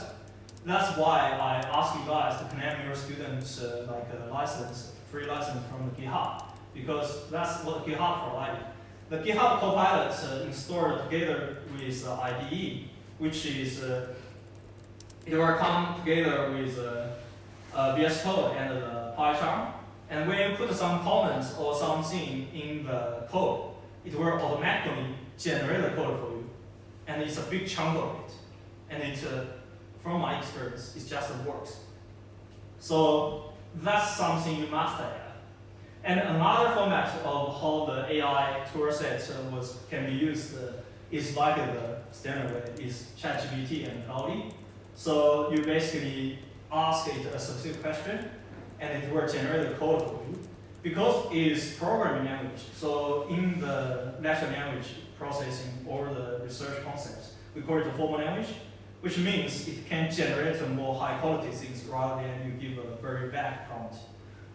That's why I ask you guys to claim your students like a license, free license from the GitHub, because that's what GitHub provided. The GitHub Copilot installed together with IDE, which is it will come together with VS Code and PyCharm. And when you put some comments or something in the code, it will automatically generate the code for you. And it's a big chunk of it. And it, from my experience, it just works. So that's something you must have. And another format of how the AI toolset can be used is like the standard way, is ChatGPT and Audi. So you basically ask it a specific question, and it will generate the code for you. Because it is programming language, so in the natural language processing or the research concepts, we call it a formal language, which means it can generate a more high quality things rather than you give a very bad prompt.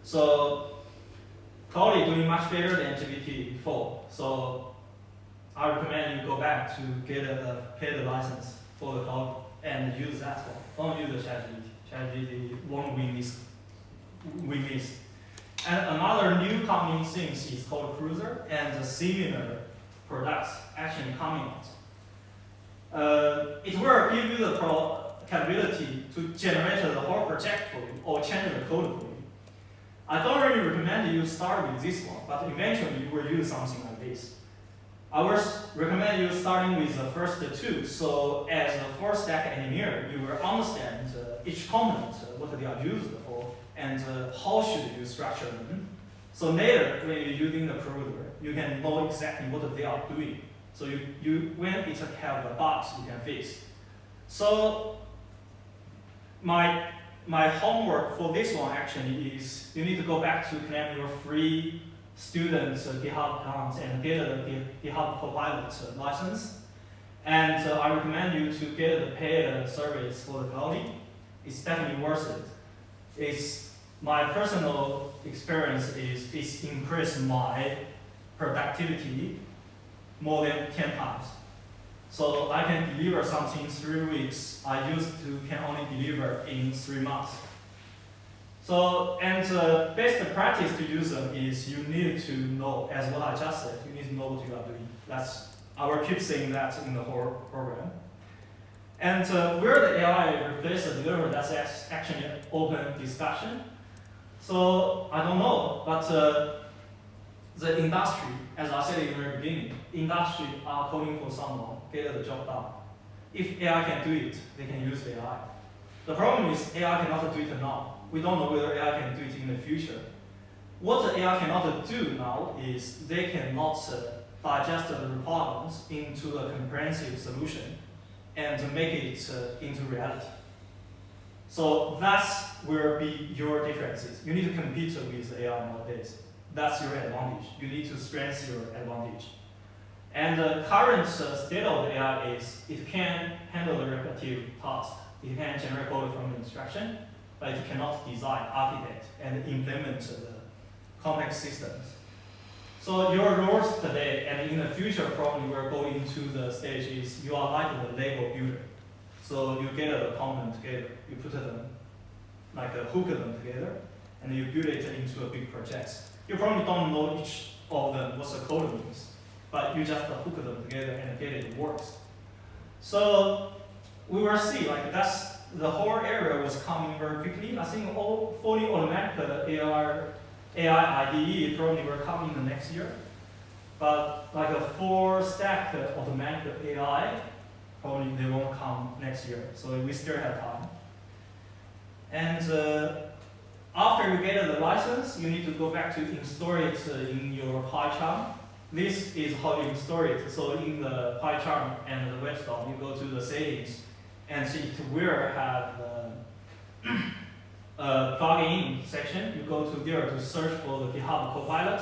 So Claude is doing much better than GPT-4. So I recommend you go back to get a paid license for the Claude and use that one. Don't use the ChatGPT. ChatGPT won't win this. And another new coming thing is called Cruiser, and the similar products actually coming out. It will give you the capability to generate the whole project for you or change the code for you. I don't really recommend you start with this one, but eventually you will use something like this. I would recommend you starting with the first 2. So as a full-stack engineer, you will understand each component, what they are used for, and how should you structure them. So later, when you're using the Cruiser, you can know exactly what they are doing. So when it have a bug, you can fix. So my homework for this one actually is you need to go back to claim your free students GitHub account and get a GitHub Copilot license. And I recommend you to get the paid service for the Cloud. It's definitely worth it. My personal experience is it's increased my productivity more than 10 times. So I can deliver something in 3 weeks. I used to can only deliver in 3 months. So, and best practice to use them is you need to know, as what I just said, you need to know what you are doing. I will keep saying that in the whole program. And where the AI replaces the developer, that's actually an open discussion. So I don't know, but the industry, as I said in the very beginning, industry are calling for someone, get the job done. If AI can do it, they can use AI. The problem is AI cannot do it now. We don't know whether AI can do it in the future. What the AI cannot do now is they cannot digest the requirements into a comprehensive solution and make it into reality. So that's will be your differences. You need to compete with AI nowadays. That's your advantage. You need to strengthen your advantage. And the current state of the AI is it can handle the repetitive task. It can generate code from the instruction, but it cannot design, architect, and implement the complex systems. So your roles today and in the future probably will go into the stages you are like the Lego builder. So you get a component together, you put them, like hook them together, and you build it into a big project. You probably don't know each of them what the code means, but you just hook them together and get it works. So we will see, like that's the whole area was coming very quickly. I think all fully automatic AI IDE probably will come in the next year. But like a full stack automatic AI, probably they won't come next year. So we still have time. And after you get the license, you need to go back to install it in your PyCharm. This is how you install it. So in the PyCharm and the webstop, you go to the settings, and it will have the plugin section. You go to there to search for the GitHub Copilot,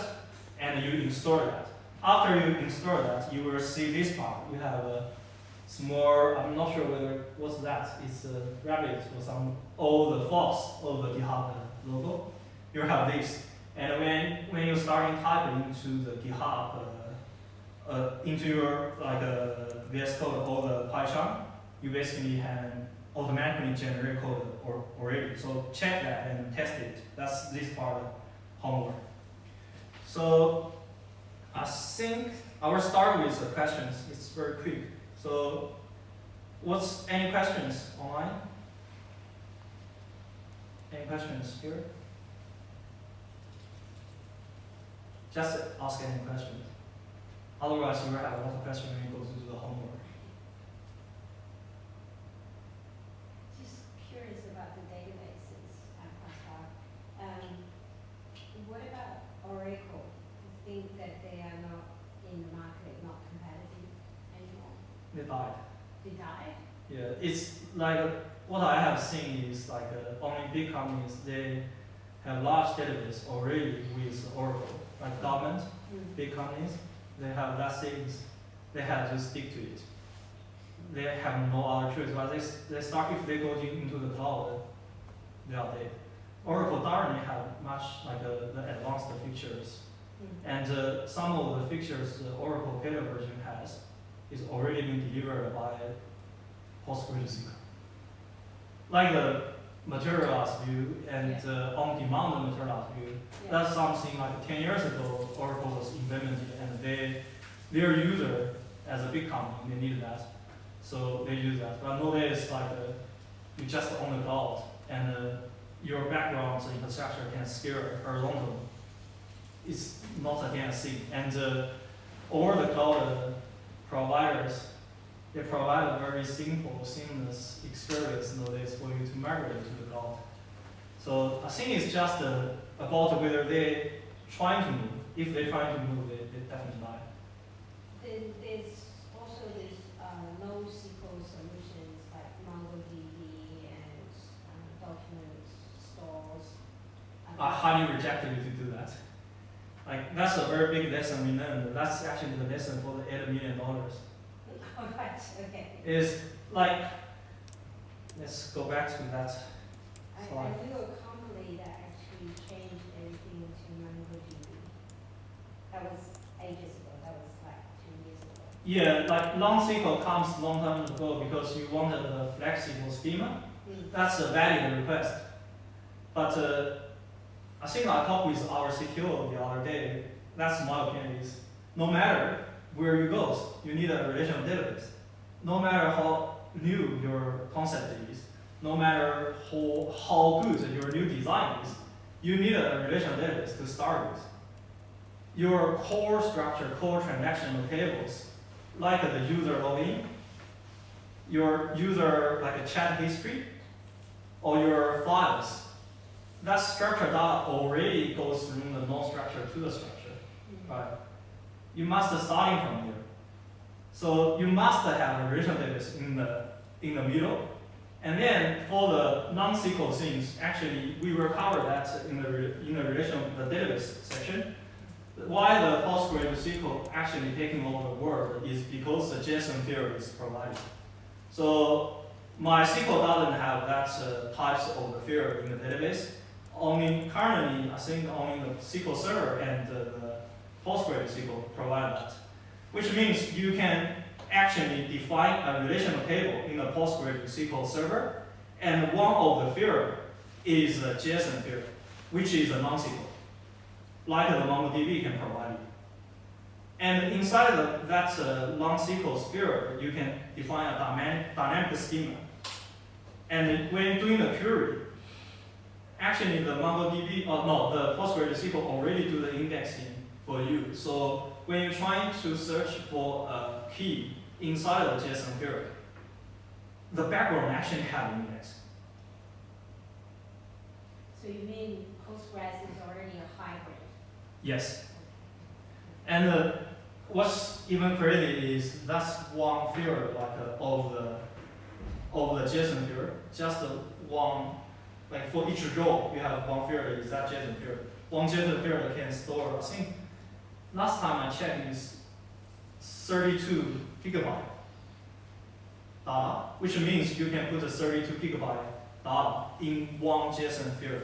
and you install that. After you install that, you will see this part. You have a small, I'm not sure what's that. It's a rabbit or some, the fox of the GitHub logo. You have this. And when you start typing into the GitHub, into your VS Code or the PyCharm, you basically can automatically generate code already. So check that and test it. That's this part of homework. So I think I will start with the questions. It's very quick. So any questions online? Any questions here? Just ask any questions. Otherwise, you will have a lot of questions when you go to do the homework. Just curious about the databases at Pascal. What about Oracle? You think that they are not in the market, not competitive anymore? They died. They died? Yeah, it's like what I have seen is like only big companies, they have large database already with Oracle, like government, big companies, they have that things, they have to stick to it. They have no other choice, but they start if they go into the cloud, they are dead. Oracle doesn't have much like the advanced features, and some of the features the Oracle beta version has is already been delivered by PostgreSQL. Like the materialized view and on-demand materialized view, that's something like 10 years ago Oracle was implemented, and their user as a big company, they needed that. So they use that. But nowadays, like you just own the cloud, and your background infrastructure can scale horizontally. It's not again a thing. And over the cloud providers, they provide a very simple, seamless experience nowadays for you to migrate to the cloud. So I think it's just about whether they're trying to move. If they're trying to move, they definitely die. There's also this NoSQL solutions like MongoDB and document stores. I highly reject you to do that. Like that's a very big lesson we learned. That's actually the lesson for the $8 million. Alright, okay. Is like, let's go back to that slide. I knew a company that actually changed everything to MongoDB. That was ages ago. That was like 2 years ago. Yeah, like NoSQL comes long time ago because you wanted a flexible schema. That's a valid request. But I think I talked with our CTO the other day. That's my opinion is no matter where you go, you need a relational database. No matter how new your concept is, no matter how good your new design is, you need a relational database to start with. Your core structure, core transactional tables, like the user login, your user like a chat history, or your files, that structure data already goes from the non-structure to the structure, right? You must starting from here. So you must have a relational database in the middle. And then for the non-SQL things, actually we will cover that in the relational database section. Why the PostgreSQL actually taking over the world is because the JSON field is provided. So MySQL doesn't have that types of the field in the database. Only currently, I think only the SQL Server and the PostgreSQL provide that, which means you can actually define a relational table in the PostgreSQL server, and one of the field is a JSON field, which is a non-SQL, like the MongoDB can provide you. And inside that non-SQL field, you can define a dynamic schema. And when you're doing the query, actually the MongoDB, no, the PostgreSQL already do the indexing for you. So when you're trying to search for a key inside of the JSON field, the background actually have index. So you mean Postgres is already a hybrid? Yes. And what's even crazy is that's one field like of the JSON field, just one, like for each row you have one field is that JSON field. One JSON field can store, I think last time I checked is 32 gigabyte data, which means you can put a 32 gigabyte data in one JSON field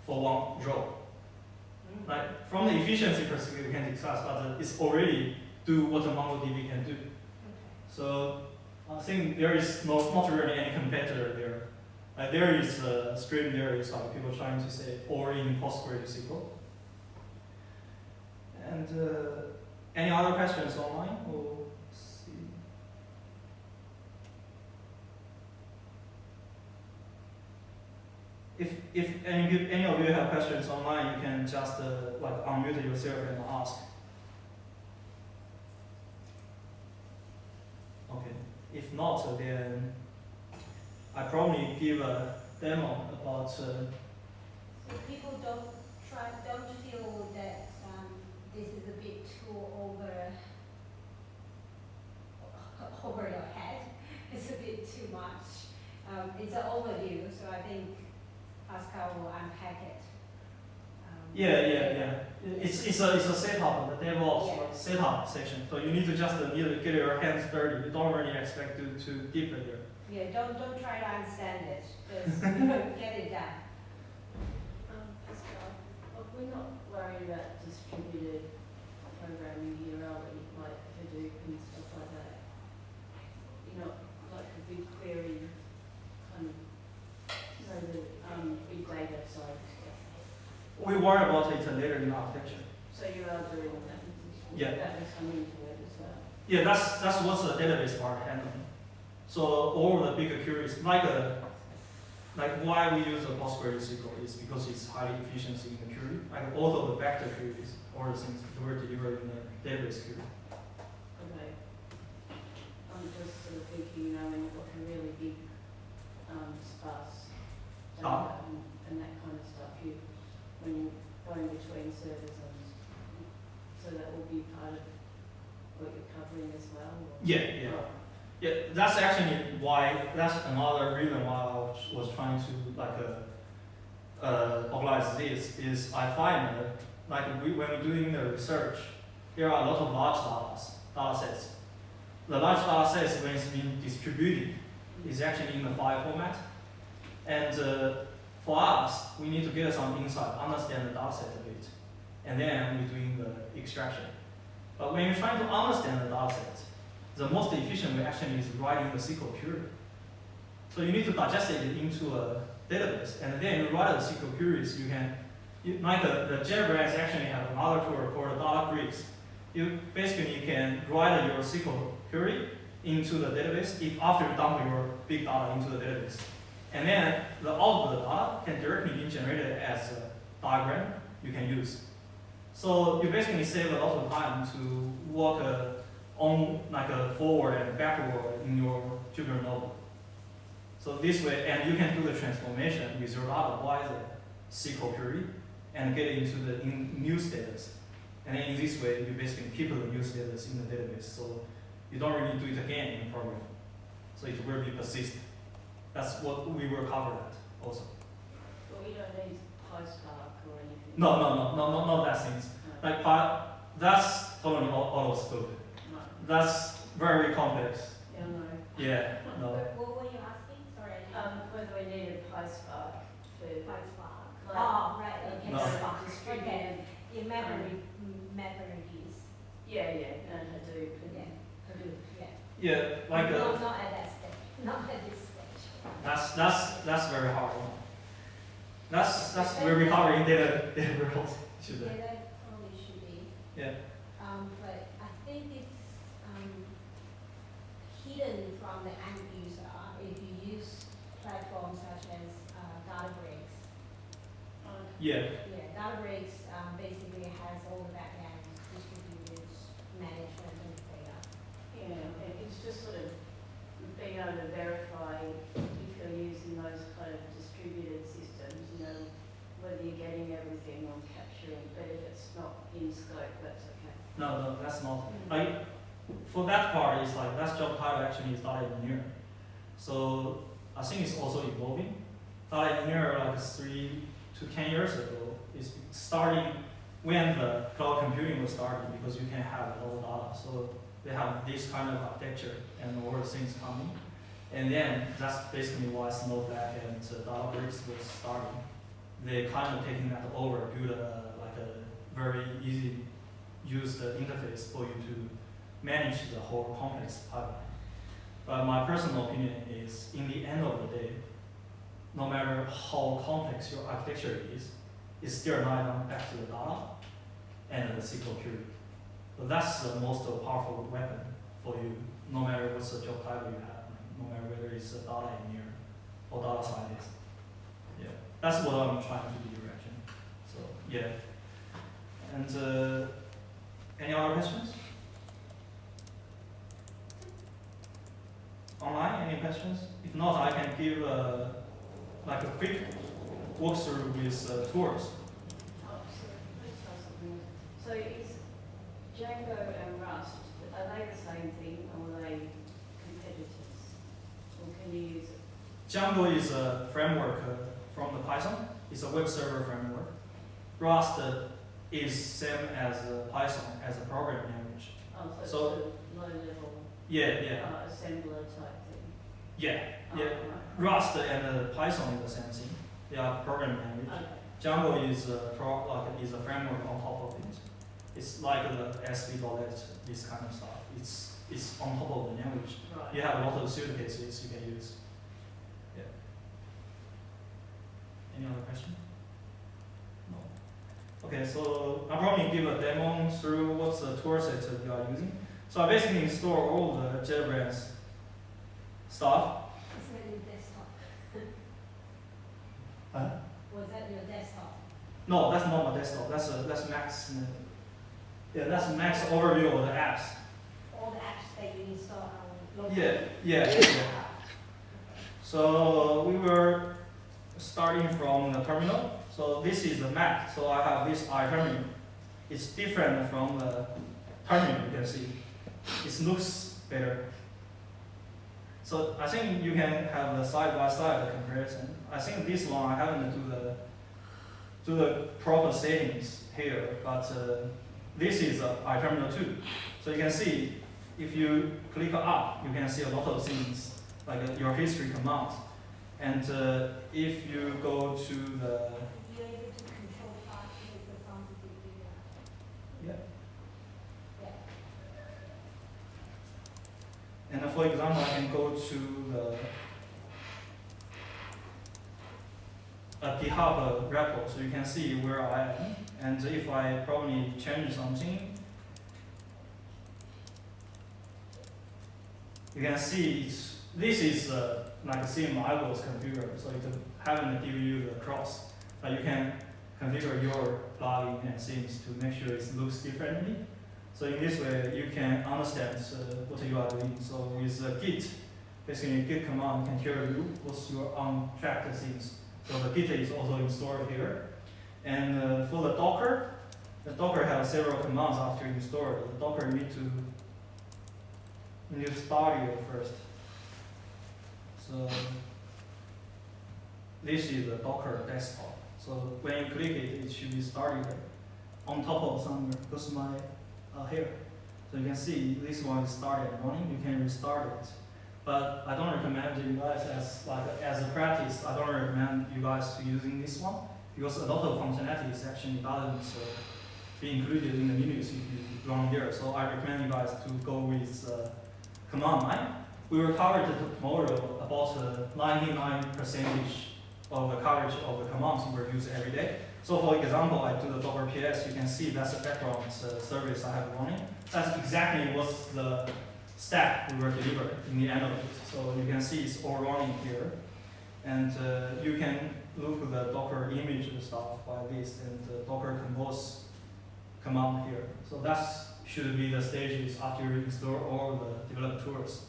for one row. Like from the efficiency perspective, we can discuss, but it's already do what the MongoDB can do. Okay. So I think there is not really any competitor there. Like there is a stream there is like people trying to say or in PostgreSQL. And any other questions online? We'll see. If any of you have questions online, you can just like unmute yourself and ask. Okay. If not, then I probably give a demo about. So people don't feel that this is a bit too over your head. It's a bit too much. It's an overview, so I think Pascal will unpack it. Yeah. It's a setup, the DevOps Yeah. setup section. So you need to just get your hands dirty. You don't really expect to deep it there. Yeah, don't try to understand it. Just get it done. Pascal, we're not worried about distributed programming here, are we? Like Hadoop and stuff like that. You know, like a big query kind of, the big data side stuff. We worry about it later in architecture. So you are doing that? Yeah. That is coming to it as well. Yeah, that's what's the database part handling. So all the bigger queries, like why we use the PostgreSQL is because it's highly efficient in the query. Like all of the vector queries, all the things that were delivered in the database query. Okay. I'm just sort of thinking, when you've got a really big sparse data and that kind of stuff, when you're going between servers so that will be part of what you're covering as well? Or? Yeah. Oh. Yeah, that's actually why, that's another reason why I was trying to organize this, is I find that when we're doing the research, there are a lot of large data sets. The large data sets, when it's being distributed, is actually in the file format. And for us, we need to get some insight, understand the data set a bit. And then we're doing the extraction. But when you're trying to understand the data set, the most efficient way actually is writing the SQL query. So you need to digest it into a database, and then you write the SQL queries. The JetBrains actually have another tool called Databricks. You can write your SQL query into the database if after you dump your big data into the database. And then the output data can directly be generated as a diagram you can use. So you basically save a lot of time to work on a forward and backward in your Jupyter notebook. So this way, and you can do the transformation with your data via the SQL query and get it into the new status. And then in this way, you basically keep the new status in the database. So you don't really do it again in the program. So it will be persistent. That's what we will cover that also. Well, you don't need PySpark or anything. No, that things. Like that's totally auto scope. That's very complex. Yeah, I know. Yeah, no. What were you asking? Sorry. Whether we needed PySpark for PySpark. Like- Oh, right, okay. No. Spark. Okay. distributed. In memories. Yeah, and Hadoop and Yeah. Hadoop. Yeah. Yeah, like Not at that stage. Not at this stage. that's very hard. That's where we cover in data world. Should Yeah, be. that probably should be. Yeah. But I think it's hidden from the end user if you use platforms such as Databricks. Yeah. Yeah, Databricks basically has all the backend distributed management and data. Yeah, it's just sort of being able to verify if you're using those kind of distributed systems, you know, whether you're getting everything or capturing, but if it's not in scope, that's okay. No, that's not. Like, for that part, it's like, that job title actually is data engineer. So, I think it's also evolving. Data engineer, like 3 to 10 years ago, is starting when the cloud computing was starting, because you can have a lot of data. So, they have this kind of architecture and all the things coming. And then, that's basically why Snowflake and Databricks was starting. They kind of taking that over, build like a very easy use the interface for you to manage the whole complex pipeline. But my personal opinion is, in the end of the day, no matter how complex your architecture is, it's still not back to the data and the SQL query. But that's the most powerful weapon for you, no matter what's the job title you have, no matter whether it's a data engineer or data scientist. Yeah, that's what I'm trying to do, actually. So, yeah. And any other questions? Online, any questions? If not, I can give like a quick walkthrough with tours. Oh, sorry, let's try something else. So is Django and Rust, are they the same thing or are they competitors? Or can you use it? Django is a framework from the Python. It's a web server framework. Rust is same as Python as a programming language. Oh, so it's So- sort of low level Yeah. assembler type thing? Yeah. Oh, Yeah. right. Rust and Python is the same thing. They are programming language. Okay. Django is is a framework on top of it. It's like the SV.NET, this kind of stuff. It's on top of the language. Right. You have a lot of suitcases you can use. Yeah. Any other question? No. Okay, so I'll probably give a demo through what's the tool set that you are using. So I basically install all the JetBrains stuff. Is that your desktop? Huh? Was that your desktop? No, that's not my desktop. That's Mac's. Yeah, that's Mac's overview of the apps. All the apps that you install on local? Yeah. So we were starting from the terminal. So this is the Mac. So I have this iTerminal. It's different from the terminal, you can see. It looks better. So I think you can have the side-by-side comparison. I think this one I haven't do the proper settings here, but this is iTerminal 2. So you can see, if you click up, you can see a lot of things, like your history commands. And if you go to the, You're able to control part with the quantity data. yeah. Yeah. And for example, I can go to the GitHub repo, so you can see where I am. And if I probably change something, you can see this is like a theme I was configured, so it haven't given you the cross. But you can configure your plugin and themes to make sure it looks differently. So in this way, you can understand what you are doing. So with Git, basically Git command can tell you what's your untracked things. So the Git is also installed here. And for the Docker has several commands after you install it. The Docker you need to start it first. So this is the Docker desktop. So when you click it, it should be started on top of somewhere. Because my here. So you can see this one is started running. You can restart it. But I don't recommend you guys as a practice. I don't recommend you guys to using this one because a lot of functionalities actually doesn't be included in the Linux if you run here. So I recommend you guys to go with command line. We will cover tomorrow about 99% of the coverage of the commands we use every day. So for example, I do the Docker PS. You can see that's the background service I have running. That's exactly what's the stack we were delivering in the end of it. So you can see it's all running here. And you can look at the Docker image and stuff like this, and the Docker compose command here. So that should be the stages after you install all the developed tools.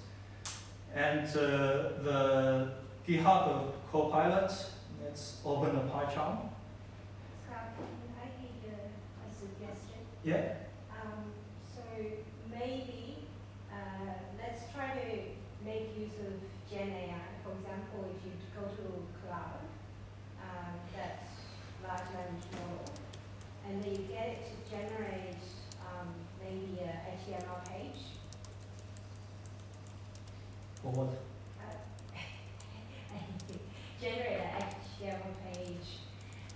And the GitHub Copilot, let's open the PyCharm. Scott, can I give you a suggestion? Yeah. So maybe let's try to make use of Gen AI. For example, if you go to cloud, that's large language model, and then you get it to generate maybe a HTML page. For what? Generate an HTML page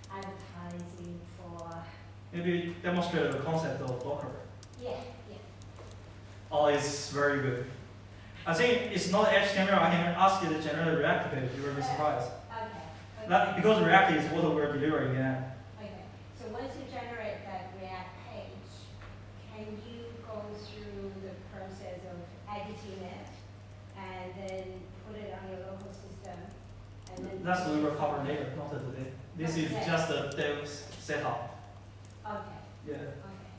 advertising for. Maybe demonstrate the concept of Docker. Yeah. Oh, it's very good. I think it's not HTML. I can ask you to generate a React page. You will be surprised. Okay. Because React is what we're delivering. Yeah. Okay. So once you generate that React page, can you go through the process of editing it and then put it on your local system? And then That's what we will cover later, not today. This is Okay. just a dev setup. Okay. Yeah. Okay.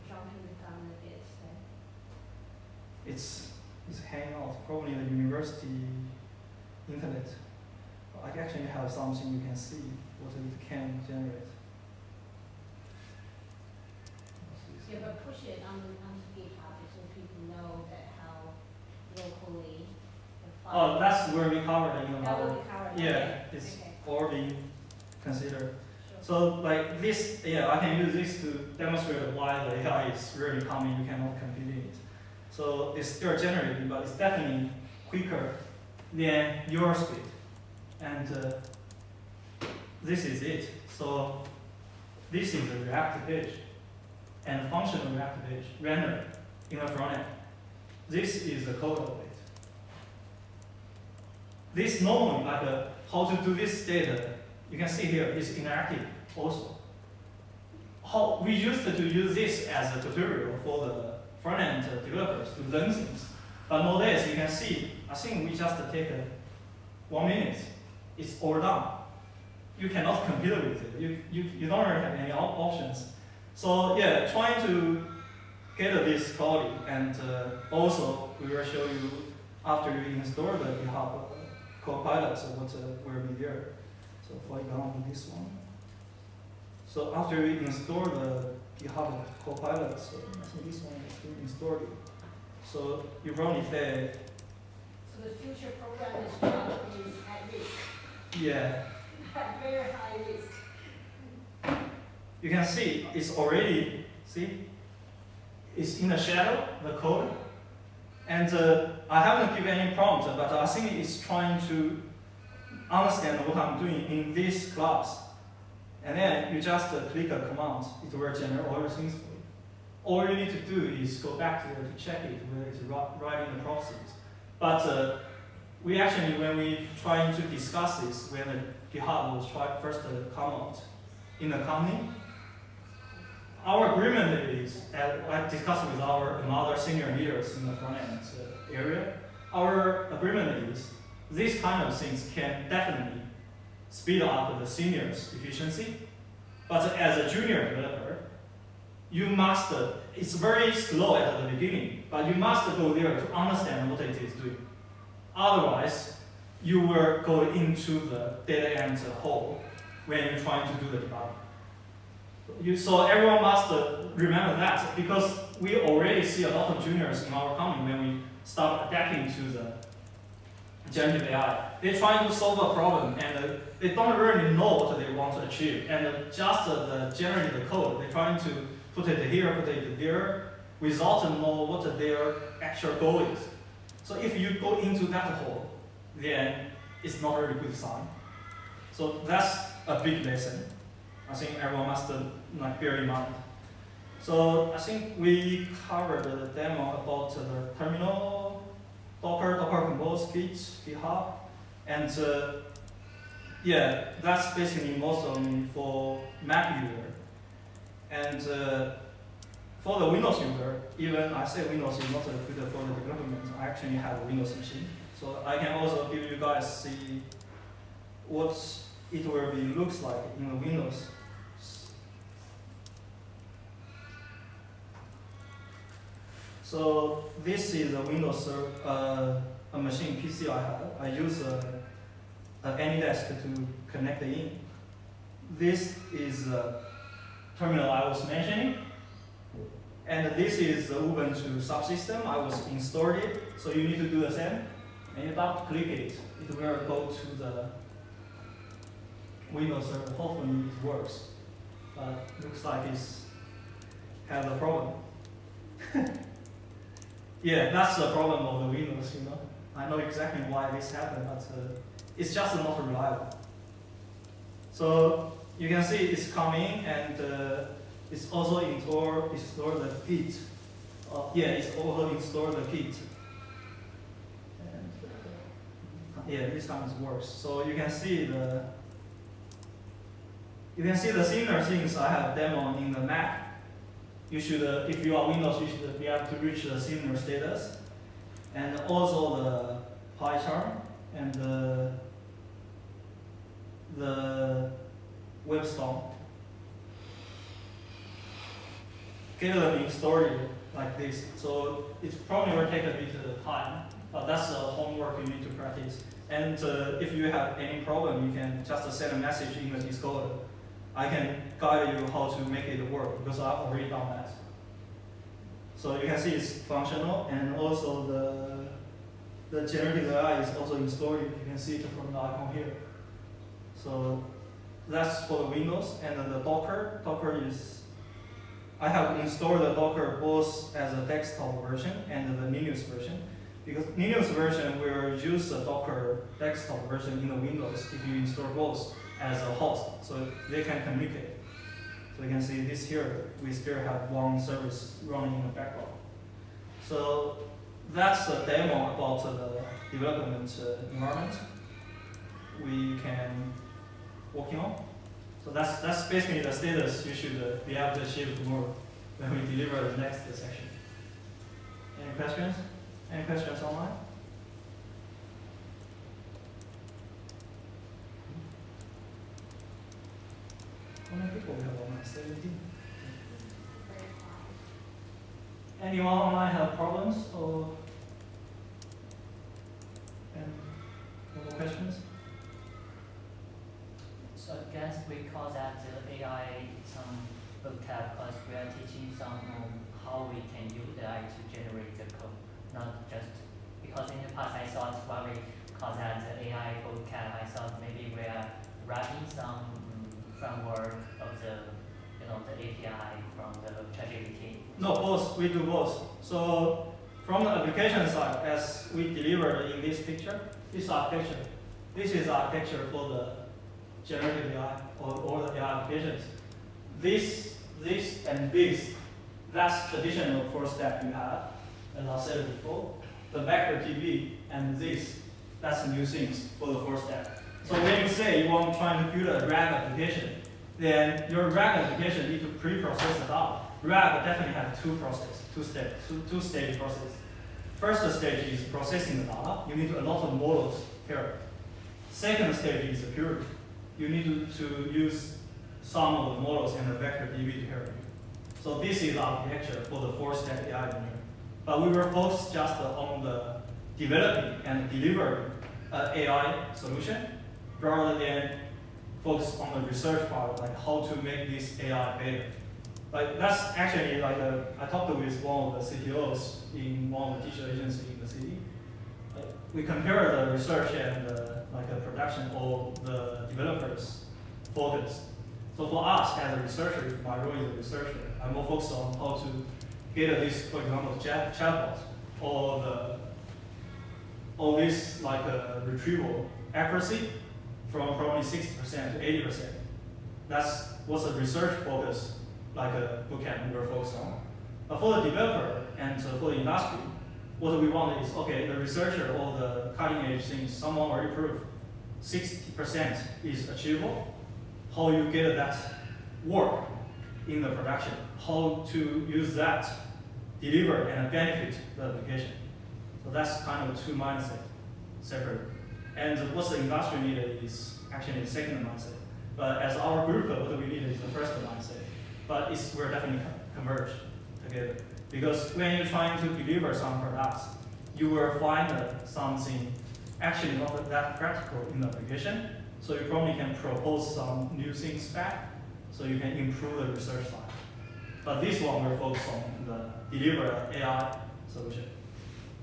Jumping the gun a bit then. It's hanging out, probably in the university internet. I actually have something you can see what it can generate. Yeah, but push it onto GitHub so people know that how locally the file. Oh, that's where we covered in That will our. be covered. Yeah, it's Okay. already considered. Sure. So like this, yeah, I can use this to demonstrate why the AI is really coming. You cannot compete it. So it's still generating, but it's definitely quicker than your speed. And this is it. So this is the React page and functional React page rendered in the front end. This is the code of it. This normally, like how to do this data, you can see here, is interactive also. How we used to use this as a tutorial for the front-end developers to learn things. But nowadays, you can see, I think we just take 1 minute. It's all done. You cannot compete with it. You don't really have any options. So yeah, trying to get this quality, and also we will show you after you install the GitHub Copilot, so what will be there. So for example, this one. So after we install the GitHub Copilot, so I think this one is being installed. So you probably say, So the future program is at risk, yeah, at very high risk. you can see it's already, see, it's in the shadow, the code. And I haven't given any prompt, but I think it's trying to understand what I'm doing in this class. And then you just click a command, it will generate all the things for you. All you need to do is go back to it to check it whether it's writing the processes. But we actually, when we trying to discuss this, when the GitHub was first come out in the company, our agreement is, I discussed with our other senior leaders in the front end area, our agreement is these kind of things can definitely speed up the seniors' efficiency. But as a junior developer, you must, it's very slow at the beginning, but you must go there to understand what it is doing. Otherwise, you will go into the data end hole when you're trying to do the debugging. So everyone must remember that, because we already see a lot of juniors in our company when we start adapting to the generative AI. They're trying to solve a problem and they don't really know what they want to achieve. And just the generative code, they're trying to put it here, put it there, without know what their actual goal is. So if you go into that hole, then it's not a really good sign. So that's a big lesson. I think everyone must bear in mind. So I think we covered the demo about the terminal, Docker Compose, Git, GitHub, and yeah, that's basically most of them for Mac user. And for the Windows user, even I say Windows is not good for the development, I actually have a Windows machine. So I can also give you guys see what it will be looks like in the Windows. So this is a Windows a machine PC I have. I use AnyDesk to connect it in. This is the terminal I was mentioning. And this is the Ubuntu subsystem. I was installed it, so you need to do the same. And you double click it, it will go to the Windows server. Hopefully it works, but looks like it's has a problem. Yeah, that's the problem of the Windows, you know. I know exactly why this happened, but it's just not reliable. So you can see it's coming, and it's also install the Git. Yeah, it's also install the Git. And yeah, this time it works. So you can see the similar things I have demo in the Mac. You should, if you are Windows, you should be able to reach the similar status, and also the PyCharm and the WebStorm. Get them installed like this. So it probably will take a bit of time, but that's the homework you need to practice. And if you have any problem, you can just send a message in the Discord. I can guide you how to make it work because I've already done that. So you can see it's functional, and also the generative AI is also installed. You can see it from the icon here. So that's for the Windows, and then the Docker. Docker is, I have installed the Docker both as a desktop version and the Linux version, because Linux version will use the Docker desktop version in the Windows if you install both as a host, so they can communicate. So you can see this here, we still have one service running in the background. So that's a demo about the development environment we can working on. So that's basically the status you should be able to achieve tomorrow when we deliver the next section. Any questions? Any questions online? How many people we have online? 17. Anyone online have problems or no more questions? So I guess we call that the AI some bootcamp because we are teaching some how we can use AI to generate the code, not just because in the past I thought when we call that the AI bootcamp, I thought maybe we are writing some framework of the the API from the ChatGPT. No, both. We do both. So from the application side, as we delivered in this picture, this architecture. This is architecture for the generative AI or the AI applications. This, and this, that's traditional first step you have, as I said before. The vector DB and this, that's new things for the first step. So when you say you want to try to build a RAG application, then your RAG application need to pre-process the data. RAG definitely has two-stage process. First stage is processing the data. You need a lot of models here. Second stage is purity. You need to use some of the models in the vector DB to help you. So this is architecture for the four-step AI engineering. But we were focused just on the developing and delivering an AI solution rather than focus on the research part, like how to make this AI better. Like that's actually like I talked with one of the CTOs in one of the digital agencies in the city. We compare the research and like the production of the developers' focus. So for us as a researcher, my role is a researcher. I'm more focused on how to get this, for example, chatbot or this like retrieval accuracy from probably 60% to 80%. That's what's the research focus, like a bootcamp we were focused on. But for the developer and for the industry, what we want is, okay, the researcher or the cutting edge things, someone already proved 60% is achievable. How you get that work in the production, how to use that, deliver and benefit the application. So that's kind of two mindsets separate. And what the industry needed is actually the second mindset. But as our group, what we need is the first mindset. But we're definitely converged together. Because when you're trying to deliver some products, you will find something actually not that practical in the application. So you probably can propose some new things back, so you can improve the research side. But this one will focus on the deliver AI solution,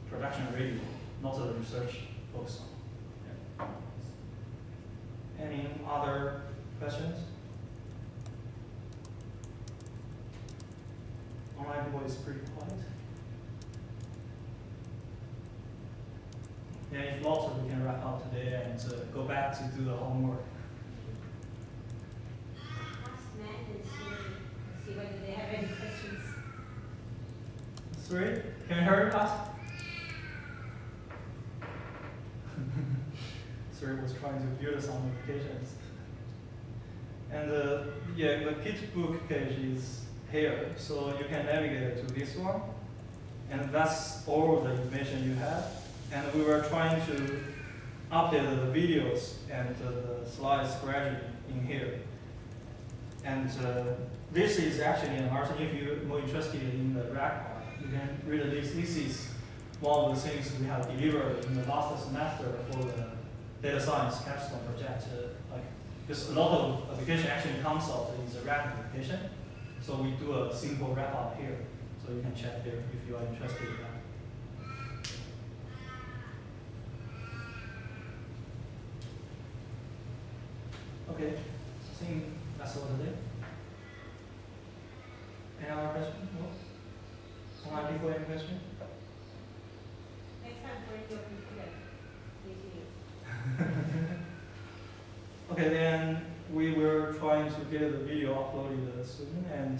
production ready, not the research focus on. Yeah. Any other questions? Online people is pretty quiet. Yeah, if not, we can wrap up today and go back to do the homework. Ask Matt and see whether they have any questions. 3, can you hear us? 3 was trying to build some applications. And yeah, the Git book page is here, so you can navigate to this one. And that's all the information you have. And we were trying to update the videos and the slides gradually in here. And this is actually an article. If you're more interested in the rack part, you can read this. This is one of the things we have delivered in the last semester for the data science capstone project. Because a lot of application actually comes out is a rack application. So we do a simple wrap up here. So you can check there if you are interested in that. Okay, I think that's all today. Any other questions? No? Online people, any questions? Next time, bring your computer with you. Okay, then we were trying to get the video uploaded soon, and